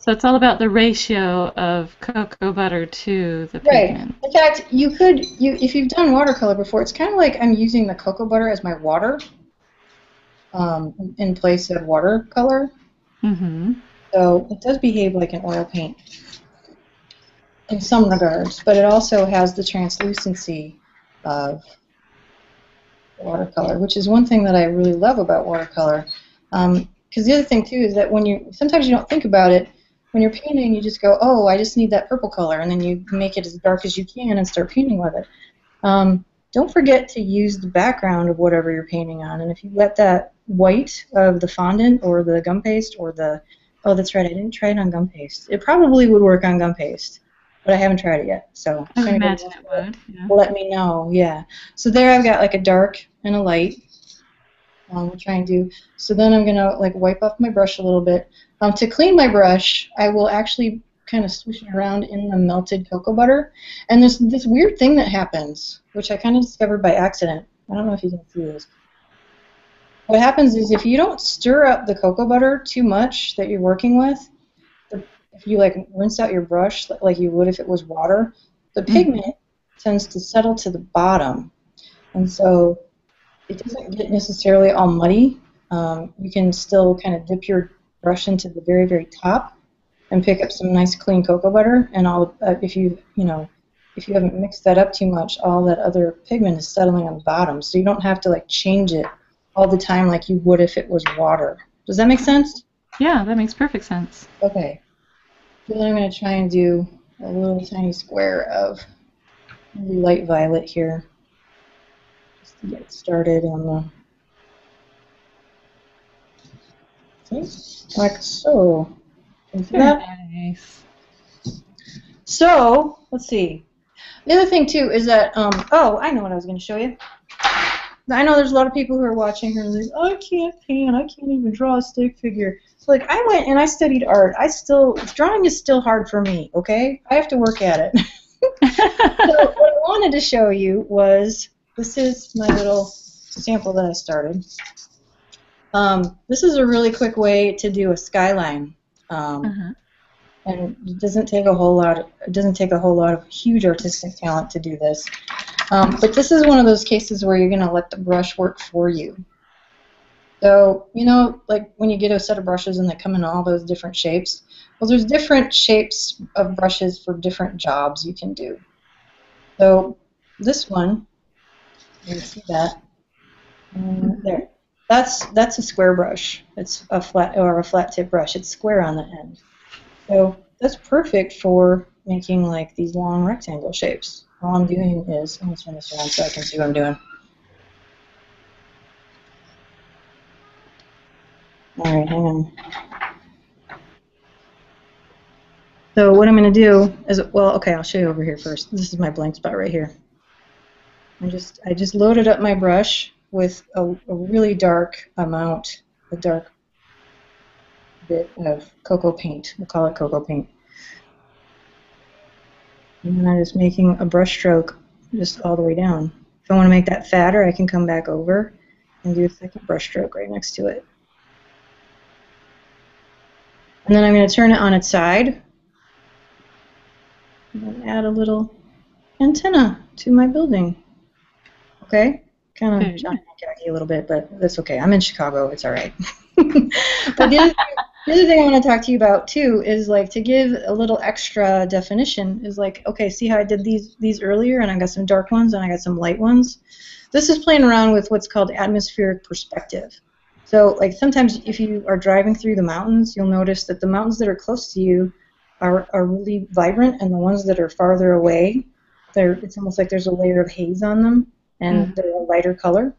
it's all about the ratio of cocoa butter to the pigment. Right. In fact, if you've done watercolor before, it's kind of like I'm using the cocoa butter as my water in place of watercolor. Mm-hmm. So it does behave like an oil paint in some regards, but it also has the translucency of watercolor, which is one thing that I really love about watercolor. Because the other thing too is that sometimes you don't think about it. When you're painting, you just go, oh, I just need that purple color, and then you make it as dark as you can and start painting with it. Don't forget to use the background of whatever you're painting on, and if you let that white of the fondant or the gum paste or oh, that's right, I didn't try it on gum paste. It probably would work on gum paste, but I haven't tried it yet. So I would imagine it would. Yeah. Let me know, yeah. So there I've got like a dark and a light. We'll try and do. So then I'm gonna like wipe off my brush a little bit. To clean my brush, I will actually kind of swish it around in the melted cocoa butter. And there's this weird thing that happens, which I kind of discovered by accident. I don't know if you can see this. What happens is if you don't stir up the cocoa butter too much that you're working with, if you like rinse out your brush like you would if it was water, the pigment tends to settle to the bottom. And so it doesn't get necessarily all muddy. You can still kind of dip your brush into the very, very top and pick up some nice clean cocoa butter. And if you haven't mixed that up too much, all that other pigment is settling on the bottom. So you don't have to like change it all the time like you would if it was water. Does that make sense? Yeah, that makes perfect sense. Okay. So then I'm going to try and do a little tiny square of light violet here. To get started on like so. Nice. So let's see. The other thing too is that oh, I know what I was going to show you. I know there's a lot of people who are watching here and they're like, I can't paint. I can't even draw a stick figure. So like I went and I studied art. Drawing is still hard for me. Okay, I have to work at it. So what I wanted to show you was. This is my little sample that I started. This is a really quick way to do a skyline, and it doesn't take a whole lot. It doesn't take a whole lot of huge artistic talent to do this. But this is one of those cases where you're going to let the brush work for you. So like when you get a set of brushes and they come in all those different shapes. Well, there's different shapes of brushes for different jobs you can do. So this one. You can see that there. That's a square brush. It's a flat tip brush. It's square on the end. So that's perfect for making like these long rectangle shapes. All I'm doing is I'm going to turn this around so I can see what I'm doing. All right, hang on. So what I'm going to do is okay. I'll show you over here first. This is my blank spot right here. I just loaded up my brush with a really dark amount, a dark bit of cocoa paint. We'll call it cocoa paint. And then I'm just making a brush stroke just all the way down. If I want to make that fatter, I can come back over and do a second brush stroke right next to it. And then I'm going to turn it on its side and add a little antenna to my building. Okay? Kind of Johnny a little bit, but that's okay. I'm in Chicago. It's all right. But the other thing I want to talk to you about, too, is like to give a little extra definition is like, okay, see how I did these earlier, and I got some dark ones and I got some light ones? This is playing around with what's called atmospheric perspective. So like sometimes if you are driving through the mountains, you'll notice that the mountains that are close to you are really vibrant, and the ones that are farther away, it's almost like there's a layer of haze on them, and they're a lighter color.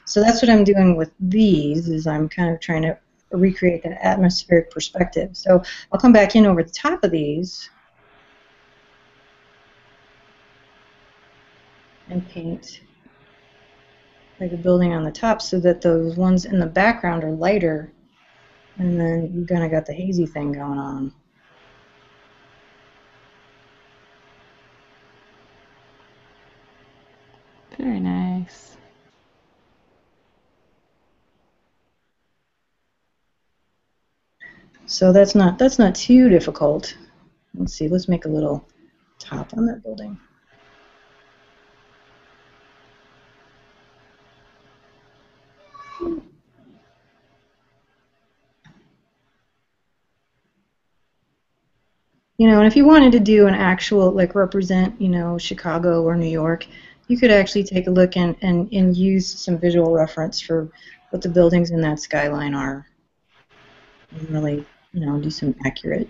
So that's what I'm doing with these, is I'm kind of trying to recreate that atmospheric perspective. So I'll come back in over the top of these and paint like a building on the top so that those ones in the background are lighter, and then you kind of got the hazy thing going on. Very nice. So that's not too difficult. Let's see, let's make a little top on that building. You know, and if you wanted to do an actual, like represent, you know, Chicago or New York, you could actually take a look and use some visual reference for what the buildings in that skyline are. And really, you know, do some accurate.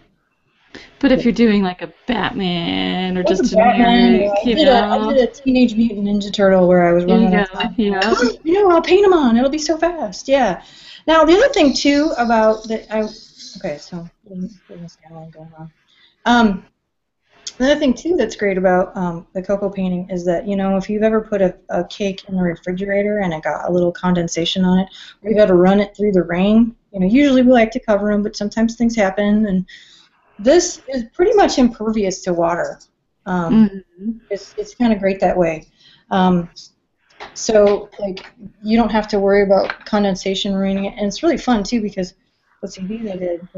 But if you're doing like a Batman or just a Batman, generic, I did a Teenage Mutant Ninja Turtle where I was running around. Yeah. You know, I'll paint them on. It'll be so fast. Yeah. Now the other thing too about that, okay, so there's skyline going on. Another thing too that's great about the cocoa painting is that, you know, if you've ever put a cake in the refrigerator and it got a little condensation on it, or you've got to run it through the rain, you know, usually we like to cover them, but sometimes things happen, and this is pretty much impervious to water. It's kind of great that way. So like you don't have to worry about condensation ruining it, and it's really fun too because let's see, these I did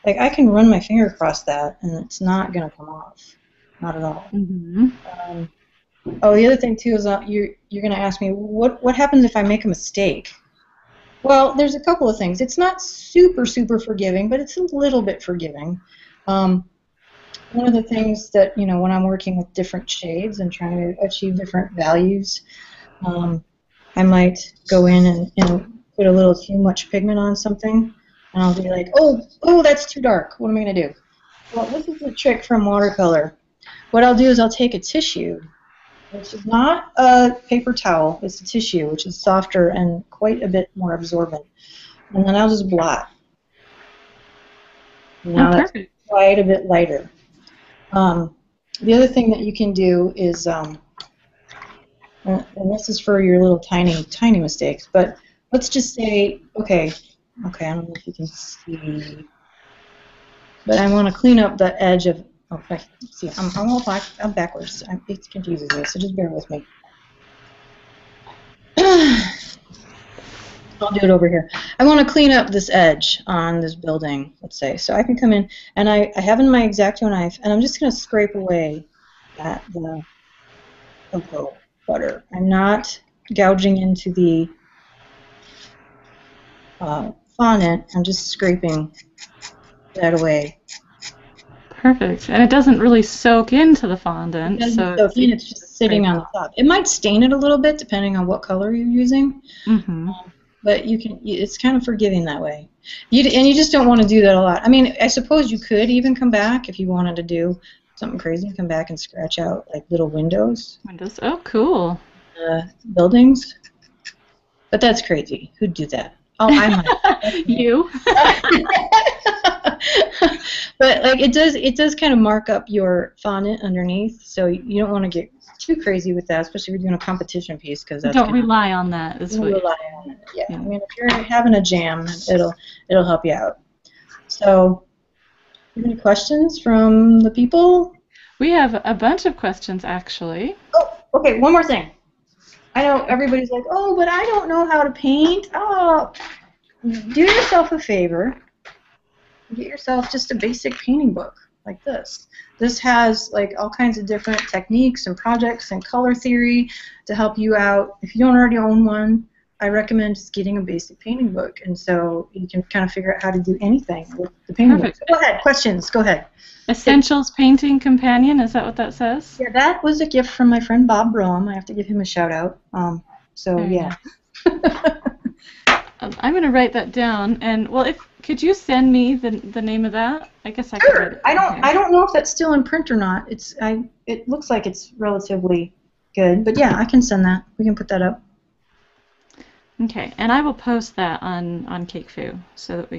like I can run my finger across that and it's not gonna come off, not at all. Oh, the other thing too is you're gonna ask me what happens if I make a mistake. Well, there's a couple of things. It's not super forgiving, but it's a little bit forgiving. One of the things that, you know, when I'm working with different shades and trying to achieve different values, I might go in and put a little too much pigment on something, and I'll be like, oh, that's too dark. What am I going to do? Well, this is the trick from watercolor. What I'll do is I'll take a tissue, which is not a paper towel. It's a tissue, which is softer and quite a bit more absorbent. And then I'll just blot. Now that's quite a bit lighter. The other thing that you can do is, and this is for your little tiny mistakes, but let's just say, okay, I don't know if you can see, but I want to clean up the edge of, okay, see, I'm all black, I'm backwards, it confuses me, so just bear with me. I'll do it over here. I want to clean up this edge on this building, let's say. So I can come in, and I have in my X-Acto knife, and I'm just going to scrape away at the cocoa butter. I'm not gouging into the fondant. I'm just scraping that away. Perfect. And it doesn't really soak into the fondant. It's just sitting on the top. It might stain it a little bit depending on what color you're using. But it's kind of forgiving that way. And you just don't want to do that a lot. I mean, I suppose you could even come back if you wanted to do something crazy, come back and scratch out like little windows. Oh, cool. Buildings. But that's crazy. Who'd do that? Oh, I might. You. But like it does kind of mark up your fondant underneath, so you don't want to get too crazy with that, especially if you're doing a competition piece, because that's don't rely on that. Rely on it. Yeah. I mean, if you're having a jam, it'll help you out. So, any questions from the people? We have a bunch of questions actually. Oh, okay. One more thing. I know everybody's like, oh, but I don't know how to paint. Oh, do yourself a favor. Get yourself just a basic painting book like this. This has like all kinds of different techniques and projects and color theory to help you out. If you don't already own one, I recommend just getting a basic painting book, and so you can kind of figure out how to do anything with the painting book. So go ahead, questions. Go ahead. Essentials Painting Companion. Is that what that says? Yeah, that was a gift from my friend Bob Brougham. I have to give him a shout out. So yeah. I'm going to write that down. And well, could you send me the name of that? I guess I sure. could. Write it I don't know if that's still in print or not. It looks like it's relatively good, but yeah, I can send that. We can put that up. Okay, and I will post that on CakeFoo so that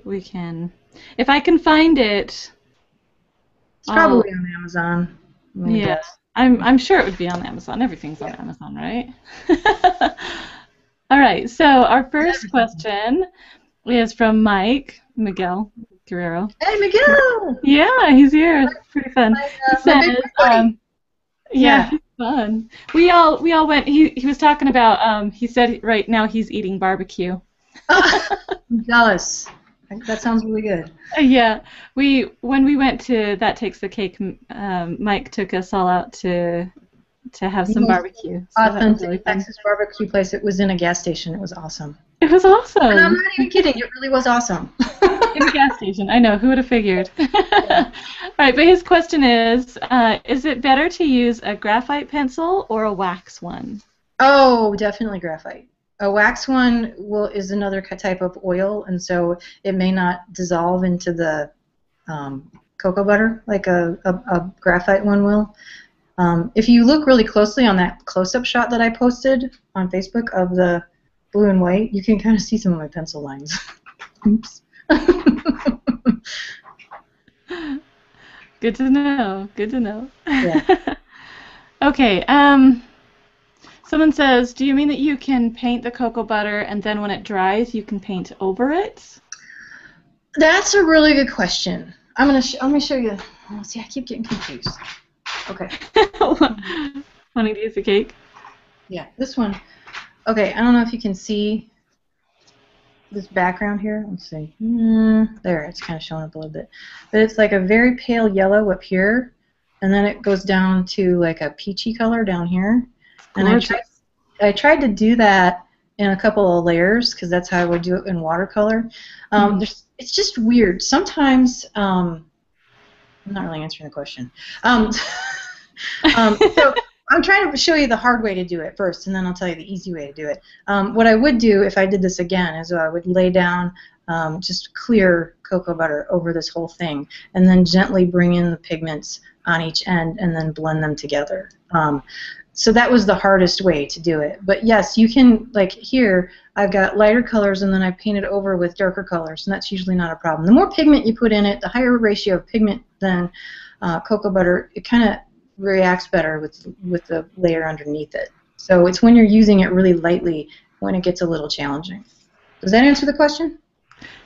we can, if I can find it. It's probably on Amazon. Yeah, I'm sure it would be on Amazon. Everything's on Amazon, right? All right, so our first question is from Miguel Guerrero. Hey, Miguel! Yeah, he's here. It's pretty fun. He says, yeah, he's fun. We all went. He was talking about. He said right now he's eating barbecue. I'm jealous. That sounds really good. Yeah, when we went to That Takes the Cake, Mike took us all out to have some barbecue. So authentic really Texas barbecue place. It was in a gas station. It was awesome. It was awesome. And I'm not even kidding. It really was awesome. In a gas station. I know. Who would have figured? Yeah. All right, but his question is it better to use a graphite pencil or a wax one? Oh, definitely graphite. A wax one is another type of oil, and so it may not dissolve into the cocoa butter like a graphite one will. If you look really closely on that close-up shot that I posted on Facebook of the blue and white, you can kind of see some of my pencil lines. Oops. Good to know. Good to know. Yeah. Okay. Someone says, do you mean that you can paint the cocoa butter and then when it dries you can paint over it? That's a really good question. Let me show you. Oh, see, I keep getting confused. Okay. Wanting to use the cake? Yeah, this one. Okay, I don't know if you can see this background here. Let's see. There, it's kind of showing up a little bit. But it's like a very pale yellow up here, and then it goes down to like a peachy color down here. And I tried to do that in a couple of layers because that's how I would do it in watercolor. It's just weird. Sometimes, I'm not really answering the question. So I'm trying to show you the hard way to do it first, and then I'll tell you the easy way to do it. What I would do if I did this again is I would lay down just clear cocoa butter over this whole thing, and then gently bring in the pigments on each end, and then blend them together. So that was the hardest way to do it. But yes, you can, like here, I've got lighter colors, and then I painted over with darker colors, and that's usually not a problem. The more pigment you put in it, the higher ratio of pigment than cocoa butter, it kind of reacts better with the layer underneath it. So it's when you're using it really lightly when it gets a little challenging. Does that answer the question?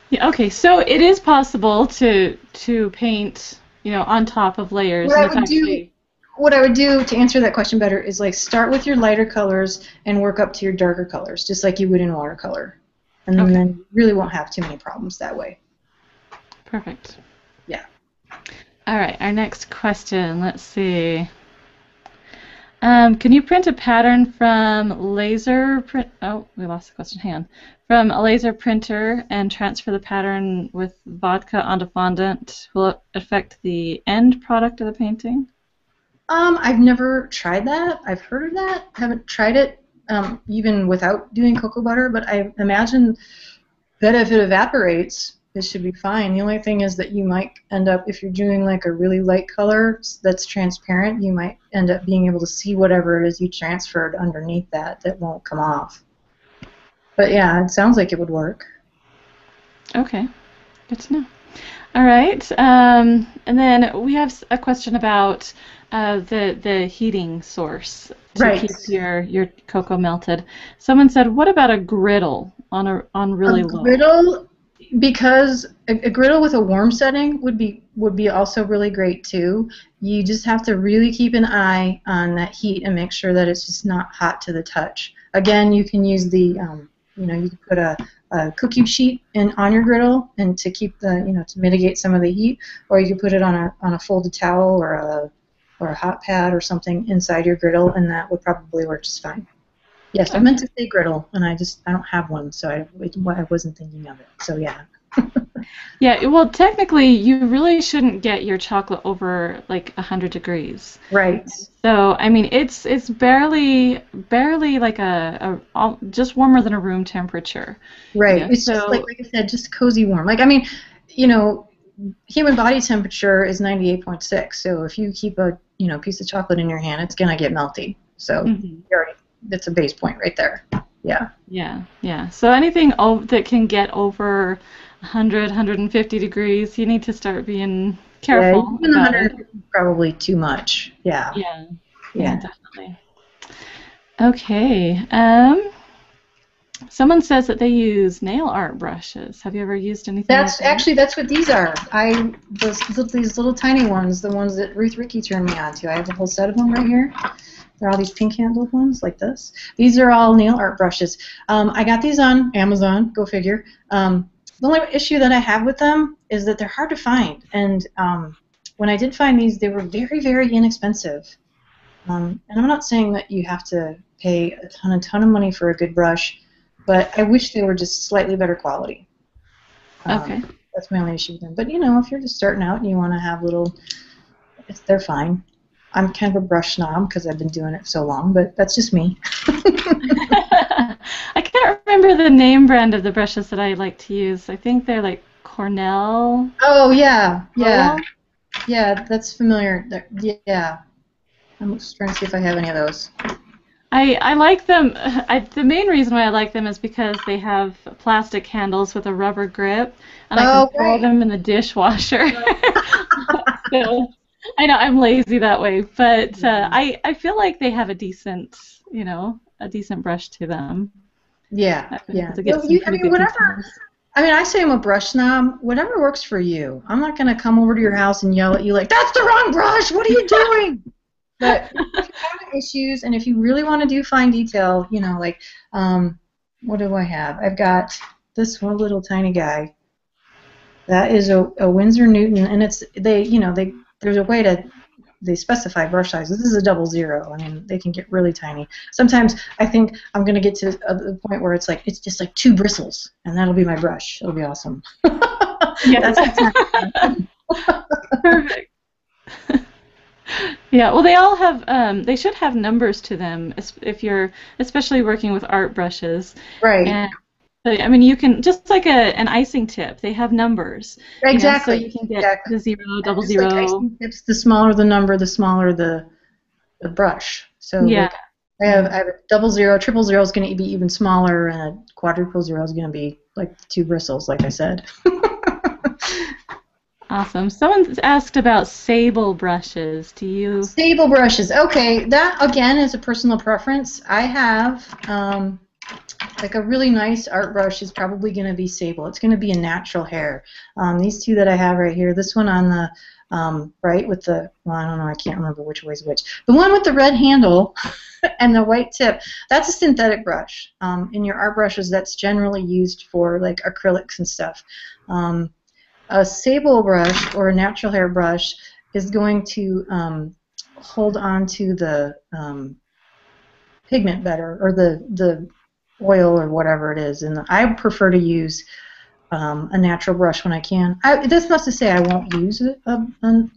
Yeah. Okay. So it is possible to paint, on top of layers. What I would do to answer that question better is like start with your lighter colors and work up to your darker colors, just like you would in watercolor, and then you really won't have too many problems that way. Perfect. Yeah. All right, our next question. Let's see. Can you print a pattern from laser print? Oh, we lost the question. Hang on. From a laser printer and transfer the pattern with vodka onto fondant. Will it affect the end product of the painting? I've never tried that. I've heard of that. Haven't tried it even without doing cocoa butter, but I imagine that if it evaporates, it should be fine. The only thing is that you might end up, if you're doing like a really light color that's transparent, you might end up being able to see whatever it is you transferred underneath that won't come off. But yeah, it sounds like it would work. Okay, good to know. All right, and then we have a question about the heating source to keep your cocoa melted. Someone said, "What about a griddle on really low?" Griddle Because a griddle with a warm setting would be also really great too. You just have to really keep an eye on that heat and make sure that it's just not hot to the touch. Again, you can use the you can put a cookie sheet on your griddle and to keep the to mitigate some of the heat, or you can put it on a folded towel or a hot pad or something inside your griddle, and that would probably work just fine. Yes, I meant to say griddle, and I don't have one, so I wasn't thinking of it. So yeah. Yeah, well, technically, you really shouldn't get your chocolate over like 100 degrees. Right. So, I mean, it's barely like just warmer than a room temperature. Right. It's just like I said, just cozy warm. Like, I mean, human body temperature is 98.6. So if you keep a piece of chocolate in your hand, it's gonna get melty. So that's a base point right there. Yeah. Yeah. So anything that can get over 100, 150 degrees, you need to start being careful. Yeah, even 100 is probably too much. Yeah. Yeah, definitely. Okay. Someone says that they use nail art brushes. Have you ever used anything? That's what these are. These little tiny ones, the ones that Ruth Ricky turned me on to. I have a whole set of them right here. They're all these pink handled ones like this. These are all nail art brushes. I got these on Amazon. Go figure. The only issue that I have with them is that they're hard to find. And when I did find these, they were very, very inexpensive. And I'm not saying that you have to pay a ton of money for a good brush, but I wish they were just slightly better quality. Okay. That's my only issue with them. But if you're just starting out and you want to have they're fine. I'm kind of a brush snob because I've been doing it so long, but that's just me. I can't remember the name brand of the brushes that I like to use. I think they're like Cornell. Oh, yeah. Yeah, that's familiar. Yeah. I'm just trying to see if I have any of those. I like them. The main reason why I like them is because they have plastic handles with a rubber grip, and I can throw them in the dishwasher. So, I know I'm lazy that way, but I feel like they have a decent brush to them. Yeah. Whatever. I say I'm a brush snob. Whatever works for you. I'm not gonna come over to your house and yell at you like, "That's the wrong brush. What are you doing?" But if you have issues, and if you really want to do fine detail, what do I have? I've got this one little tiny guy. That is a Winsor Newton, and there's a way they specify brush size. This is a 00. I mean, they can get really tiny. Sometimes I think I'm going to get to the point where it's just like 2 bristles, and that'll be my brush. It'll be awesome. Yeah. Perfect. Yeah, well, they all have, they should have numbers to them if you're especially working with art brushes. Right. And you can, just like an icing tip, they have numbers. Exactly. So you can get the 0, 00. Like icing tips, the smaller the number, the smaller the brush. So yeah. I have a 00, 000 is going to be even smaller, and a quadruple 0 is going to be like 2 bristles, like I said. Awesome. Someone's asked about sable brushes. Do you? Sable brushes. Okay, that again is a personal preference. I have like a really nice art brush is probably going to be sable. It's going to be a natural hair. These 2 that I have right here. This one on the right with the I don't know. I can't remember which way is which. The one with the red handle and the white tip. That's a synthetic brush. In your art brushes, that's generally used for like acrylics and stuff. A sable brush or a natural hair brush is going to hold on to the pigment better, or the oil or whatever it is. And I prefer to use a natural brush when I can. That's not to say I won't use an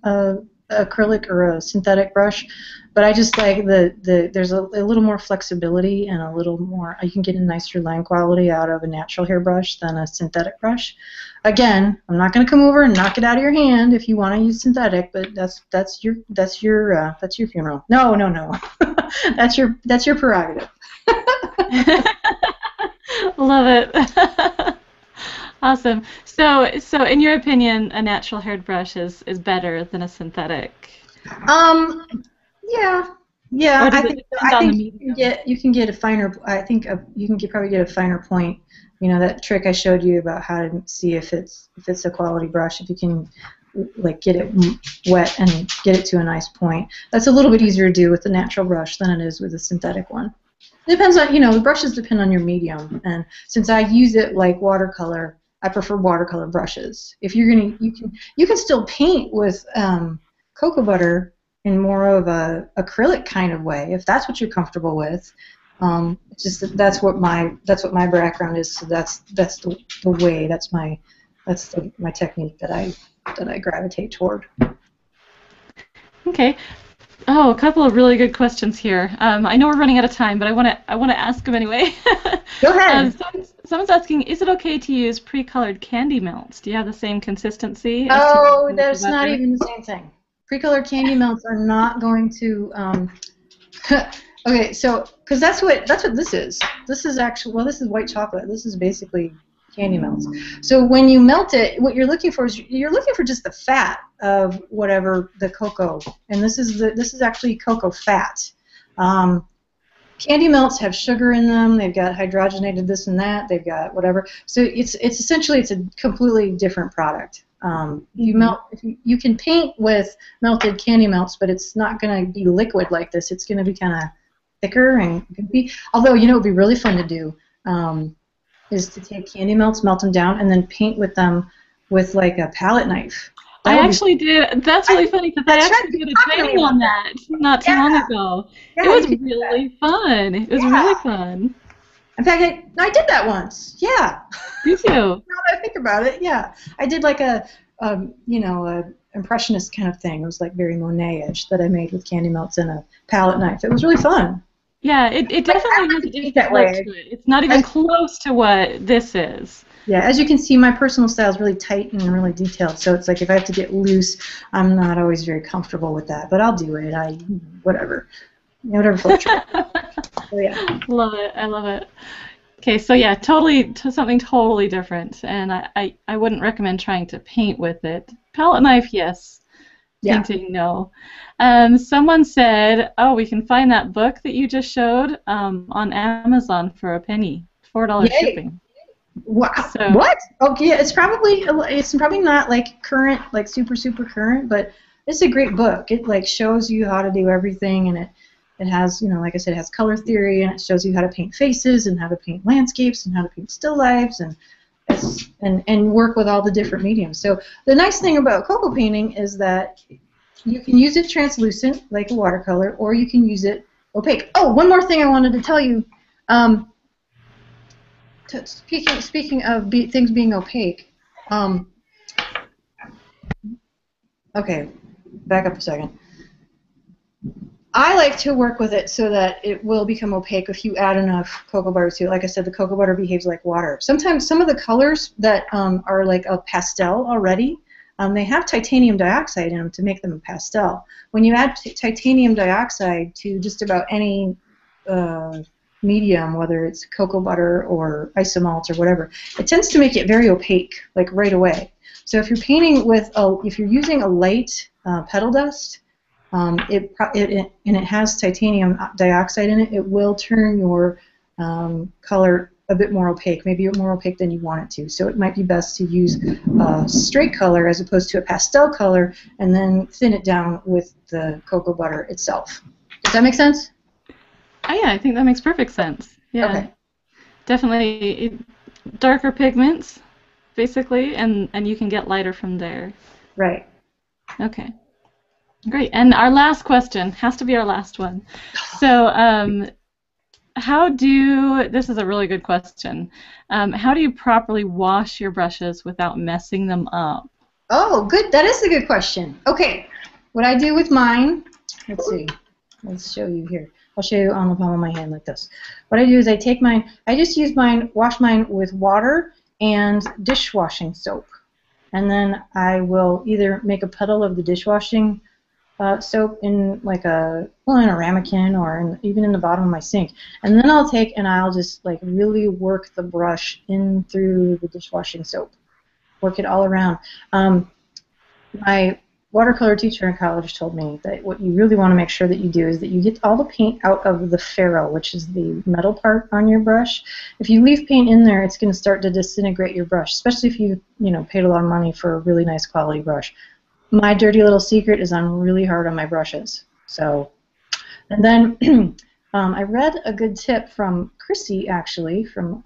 acrylic or a synthetic brush, but I just like there's a little more flexibility and a little more, you can get a nicer line quality out of a natural hair brush than a synthetic brush. Again, I'm not going to come over and knock it out of your hand if you want to use synthetic, but that's your funeral. No. that's your prerogative. Love it. Awesome. So in your opinion, a natural haired brush is better than a synthetic? Yeah. Yeah, Or does I it think depend on the medium? you can get a finer. I think you can probably get a finer point. You know that trick I showed you about how to see if it's a quality brush. If you can like get it wet and get it to a nice point, that's a little bit easier to do with the natural brush than it is with a synthetic one. It depends on the brushes depend on your medium, and since I use it like watercolor, I prefer watercolor brushes. If you're gonna you can still paint with cocoa butter in more of a acrylic kind of way, if that's what you're comfortable with. It's just that's what my background is. So that's the way. My technique that I gravitate toward. Okay. Oh, a couple of really good questions here. I know we're running out of time, but I want to ask them anyway. Go ahead. Someone's asking, is it okay to use pre-colored candy melts? Do you have the same consistency as to Oh, the that's not butter? even the same thing. Pre-colored candy melts are not going to. Okay, so because that's what this is. This is actually this is white chocolate. This is basically candy melts. So when you melt it, what you're looking for is you're looking for just the fat of whatever the cocoa, and this is actually cocoa fat. Candy melts have sugar in them. They've got hydrogenated this and that. They've got whatever. So it's essentially it's a completely different product. You can paint with melted candy melts, but it's not going to be liquid like this. It's going to be kind of thicker and goopy. Although it would be really fun to do is to take candy melts, melt them down, and then paint with them with like a palette knife. I actually did. That's really funny because I actually did a training on that not too long ago. Yeah, it was really fun. It was really fun. In fact, I did that once. Yeah. Me too. Now that I think about it, yeah, I did like a impressionist kind of thing. It was like very Monet-ish that I made with candy melts and a palette knife. It was really fun. Yeah, it definitely has a different look to it. It's not even close to what this is. Yeah, as you can see, my personal style is really tight and really detailed. So it's like if I have to get loose, I'm not always very comfortable with that. But I'll do it. Whatever floats your boat. So yeah. Love it. I love it. Okay, so yeah, something totally different, and I wouldn't recommend trying to paint with it. Palette knife, yes. Yeah. Painting, no. Someone said, "Oh, we can find that book that you just showed on Amazon for a penny, $4 shipping." Wow. So, what? Okay, it's probably not like current, like super current, but it's a great book. It like shows you how to do everything, and it has, like I said, it has color theory, and it shows you how to paint faces and how to paint landscapes and how to paint still lifes and work with all the different mediums. So the nice thing about cocoa painting is that you can use it translucent like a watercolor, or you can use it opaque. Oh, one more thing I wanted to tell you. Speaking of things being opaque. Okay, back up a second. I like to work with it so that it will become opaque if you add enough cocoa butter to it. Like I said, the cocoa butter behaves like water. Sometimes some of the colors that are like a pastel already, they have titanium dioxide in them to make them a pastel. When you add titanium dioxide to just about any medium, whether it's cocoa butter or isomalt or whatever, it tends to make it very opaque, like right away. So if you're painting with, if you're using a light petal dust, and it has titanium dioxide in it, it will turn your color a bit more opaque, maybe more opaque than you want it to. So it might be best to use a straight color as opposed to a pastel color, and then thin it down with the cocoa butter itself. Does that make sense? Oh, yeah, I think that makes perfect sense. Yeah, okay. Definitely darker pigments, basically, and you can get lighter from there. Right. Okay. Great. And our last question has to be our last one. So, this is a really good question. How do you properly wash your brushes without messing them up? Oh, good. That is a good question. Okay. What I do with mine, let's see. Let's show you here. I'll show you on the palm of my hand like this. What I do is I take mine, I just wash mine with water and dishwashing soap. And then I will either make a puddle of the dishwashing soap in like in a ramekin or even in the bottom of my sink. And then I'll just like really work the brush in through the dishwashing soap. Work it all around. watercolor teacher in college told me that what you really want to make sure that you do is that you get all the paint out of the ferrule, which is the metal part on your brush. If you leave paint in there, it's going to start to disintegrate your brush, especially if you paid a lot of money for a really nice quality brush. My dirty little secret is I'm really hard on my brushes. So, and then I read a good tip from Chrissy, actually, from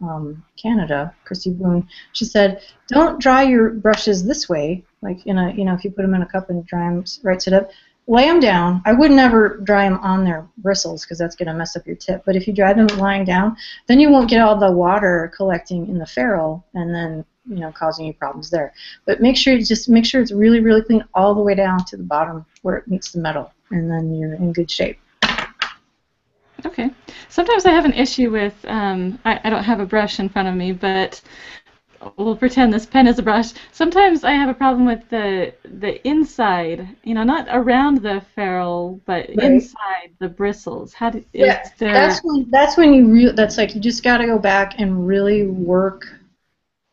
Canada, Chrissy Boone. She said, don't dry your brushes this way, like in a, if you put them in a cup and dry them right side up, lay them down. I would never dry them on their bristles because that's going to mess up your tip. But if you dry them lying down, then you won't get all the water collecting in the ferrule and then causing you problems there. But make sure it's really, really clean all the way down to the bottom where it meets the metal, and then you're in good shape. Okay. Sometimes I have an issue with, I don't have a brush in front of me, but we'll pretend this pen is a brush. Sometimes I have a problem with the inside, not around the ferrule, but right inside the bristles. That's when you you just got to go back and really work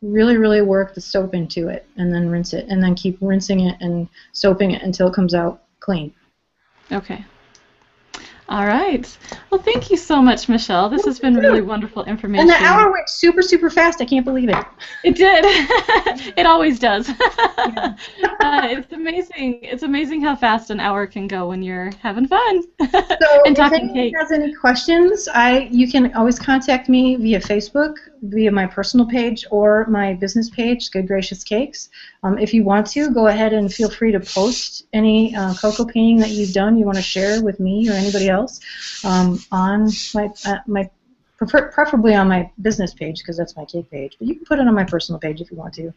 the soap into it, and then rinse it, and then keep rinsing it and soaping it until it comes out clean. Okay. All right. Well, thank you so much, Michelle. This has been really wonderful information. And the hour went super, super fast. I can't believe it. It did. It always does. Yeah. It's amazing. It's amazing how fast an hour can go when you're having fun. So and if anyone has any questions, you can always contact me via Facebook, via my personal page, or my business page, Good Gracious Cakes. If you want to, go ahead and feel free to post any cocoa painting that you've done you want to share with me or anybody else on my preferably on my business page, because that's my cake page. But you can put it on my personal page if you want to.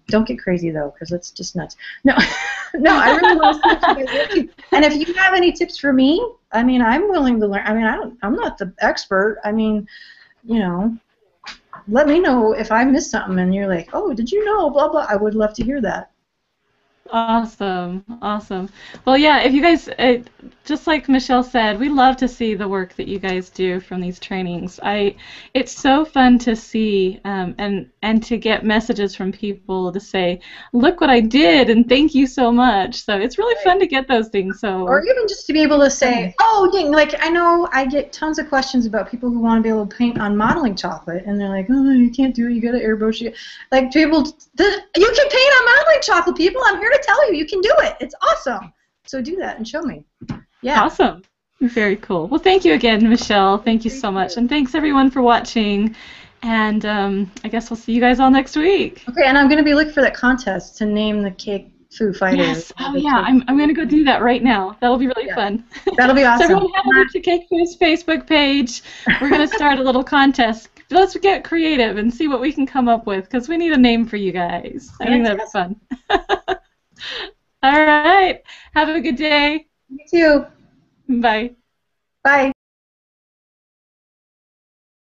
Don't get crazy though, because it's just nuts. No, no, I really want to see what you guys working. And if you have any tips for me, I'm willing to learn. I'm not the expert. Let me know if I missed something and you're like, oh, did you know, blah, blah. I would love to hear that. Awesome, awesome. Well, yeah, if you guys, just like Michelle said, we love to see the work that you guys do from these trainings. It's so fun to see and to get messages from people to say, look what I did and thank you so much. So it's really fun to get those things. Or even just to be able to say, oh, yeah, like I know I get tons of questions about people who want to be able to paint on modeling chocolate, and they're like, oh, you can't do it, you got to airbrush it. Like people, you can paint on modeling chocolate, people. I'm here to tell you, you can do it. It's awesome. So do that and show me. Yeah. Awesome. Very cool. Well, thank you again, Michelle. Thank you so much. And thanks, everyone, for watching. And I guess we'll see you guys all next week. Okay, and I'm going to be looking for that contest to name the cake Foo Fighters. Yes. Oh, yeah. I'm going to go do that right now. That'll be really fun. That'll be awesome. So everyone head over to Cake Foo's Facebook page. We're going to start a little contest. Let's get creative and see what we can come up with, because we need a name for you guys. I think that'd be fun. All right. Have a good day. You too. Bye. Bye.